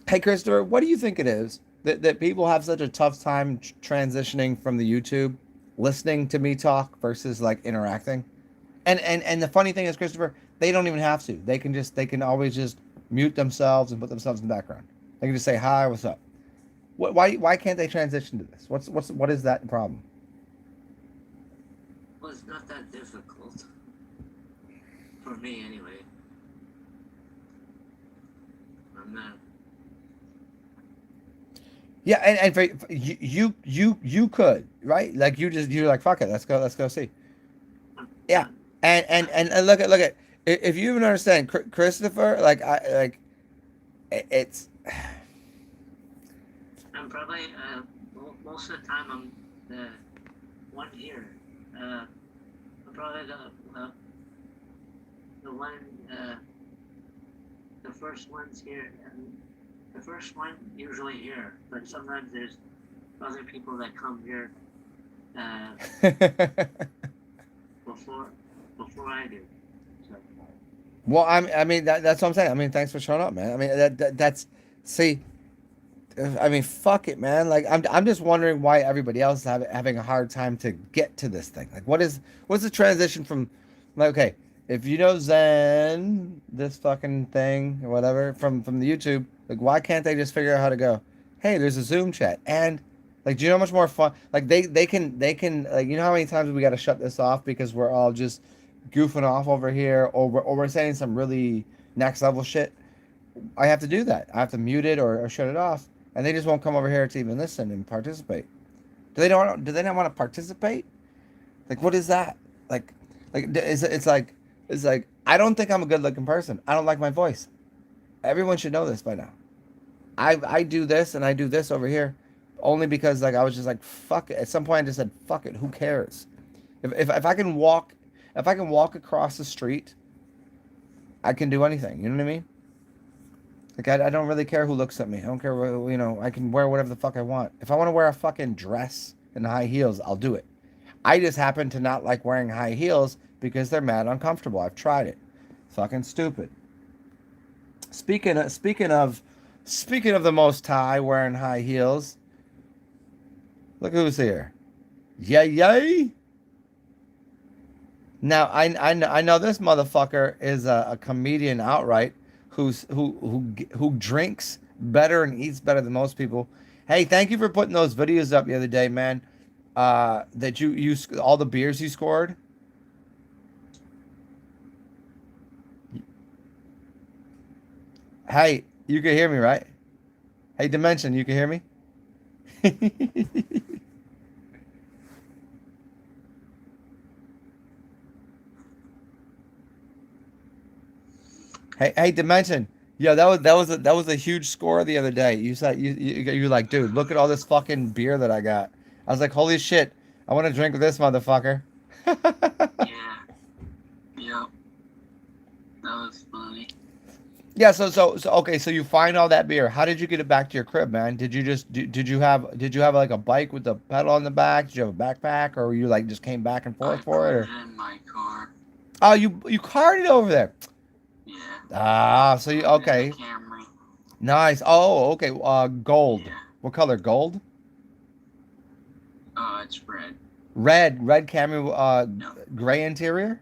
Hey, Christopher, what do you think it is that people have such a tough time transitioning from the YouTube, listening to me talk versus like interacting? And the funny thing is, Christopher, they don't even have to. They can always just mute themselves and put themselves in the background. They can just say hi, what's up? Why can't they transition to this? What is that problem? Well, it's not that difficult. For me, anyway. I'm not. Yeah, and for you could, right? Like you're like, fuck it, let's go see. Yeah, and look at if you even understand Christopher, like it's I'm probably most of the time I'm the one here. I'm probably the one the first one's here. The first one usually here, but sometimes there's other people that come here uh, before before I do. So well, I mean that's what I'm saying. I mean, thanks for showing up, man. I mean that's see. I mean, fuck it, man. Like, I'm just wondering why everybody else is having a hard time to get to this thing. Like, what's the transition from, like, okay, if you know Zen, this fucking thing or whatever from the YouTube, like, why can't they just figure out how to go? Hey, there's a Zoom chat, and like, do you know how much more fun? Like, they can like, you know how many times we got to shut this off because we're all just goofing off over here, or we're saying some really next level shit. I have to do that. I have to mute it or shut it off, and they just won't come over here to even listen and participate. Do they not want to participate? Like, what is that? Like it's like I don't think I'm a good looking person. I don't like my voice. Everyone should know this by now. I do this and I do this over here, only because like I was just like fuck it. At some point I just said fuck it. Who cares? If I can walk, if I can walk across the street, I can do anything. You know what I mean? Like, I don't really care who looks at me. I don't care, I can wear whatever the fuck I want. If I want to wear a fucking dress and high heels, I'll do it. I just happen to not like wearing high heels because they're mad uncomfortable. I've tried it. Fucking stupid. Speaking of the Most High wearing high heels, look who's here. Yay, yay. Now, I know this motherfucker is a comedian outright who drinks better and eats better than most people. Hey, thank you for putting those videos up the other day, man. That you all the beers you scored. Hey, you can hear me, right? Hey, Dimension, you can hear me? Hey, Dimension. Yo, that was a huge score the other day. You said you're like, dude, look at all this fucking beer that I got. I was like, holy shit, I want to drink this motherfucker. yeah, yeah, that was funny. Yeah, so okay, so you find all that beer. How did you get it back to your crib, man? Did you just did you have like a bike with the pedal on the back? Did you have a backpack, or you like just came back and I forth for it? put Or it in my car. oh, you carted it over there. Yeah. Ah, so you Put it in the okay? Camry. Nice. Oh, okay. Gold. Yeah. What color? Gold. It's red. Red Camry. No. Gray interior.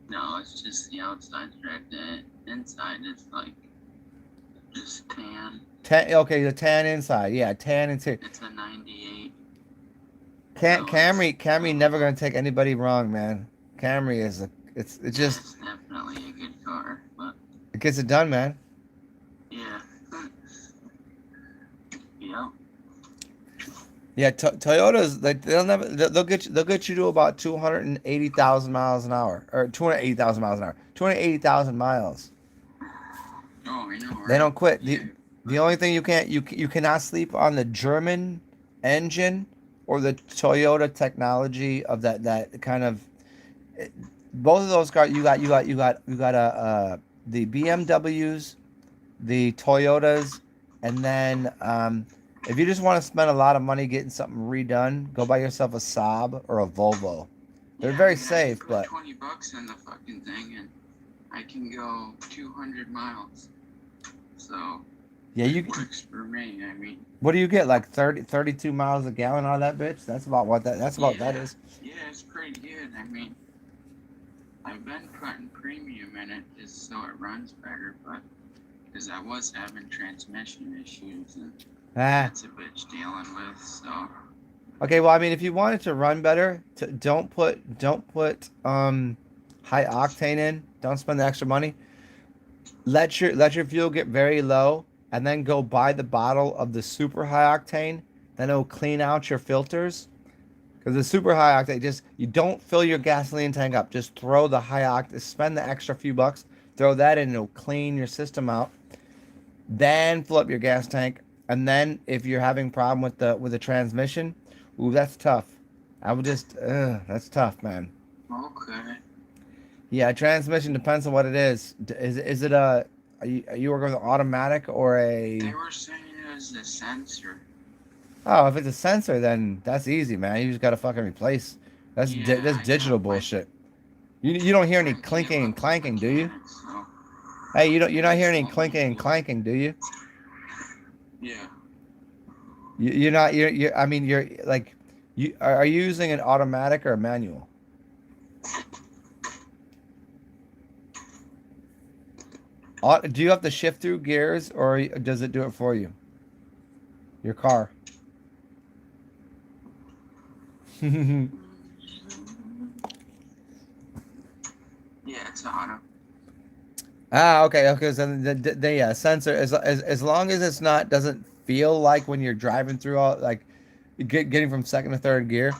No, it's just the outside's red. The inside is like just tan. Tan. Okay, the tan inside. Yeah, tan interior. It's a 98. Can't So it's, Camry never gonna take anybody wrong, man. Camry is it's just it's definitely a good car, but it gets it done, man. yeah. Yep. Yeah, Toyotas like they'll get you to about 280,000 miles an hour or 280,000 miles an hour, 280,000 miles. Oh, I know, They right? don't quit. Yeah. The only thing you cannot sleep on the German engine or the Toyota technology of that kind of both of those cars. You got the BMWs, the Toyotas, and then if you just want to spend a lot of money getting something redone, go buy yourself a Saab or a Volvo. They're Yeah, very I mean, I safe, can put but 20 bucks in the fucking thing and I can go 200 miles. So yeah, it works for me. I mean, what do you get? Like 32 miles a gallon on that bitch? That's about what that's about that yeah, is. yeah, it's pretty good. I mean, I've been putting premium in it just so it runs better, but because I was having transmission issues and Ah. that's a bitch dealing with. So Okay, well, I mean, if you want it to run better, don't put high octane in. Don't spend the extra money. Let your fuel get very low, and then go buy the bottle of the super high octane. Then it'll clean out your filters. Because the super high octane, just you don't fill your gasoline tank up. Just throw the high octane. Spend the extra few bucks. Throw that in. It'll clean your system out. Then fill up your gas tank. And then if you're having problem with the transmission, ooh, that's tough. I would just, that's tough, man. okay. Yeah, transmission depends on what it is. Is it a? Are you working with an automatic or a? They were saying it was a sensor. Oh, if it's a sensor, then that's easy, man. You just gotta fucking replace. Yeah, That's I digital got bullshit. You don't hear any went to get clinking and with the clanking, do you? mechanic, so Hey, you're not they hearing any told me clinking and to. clanking, do you? Yeah. You're not. You're. I mean, you're like. Are you using an automatic or a manual? Do you have to shift through gears, or does it do it for you? Your car. Yeah, it's auto. Ah, okay, okay. So the yeah, sensor as long as it's not doesn't feel like when you're driving through all like getting from second to third gear.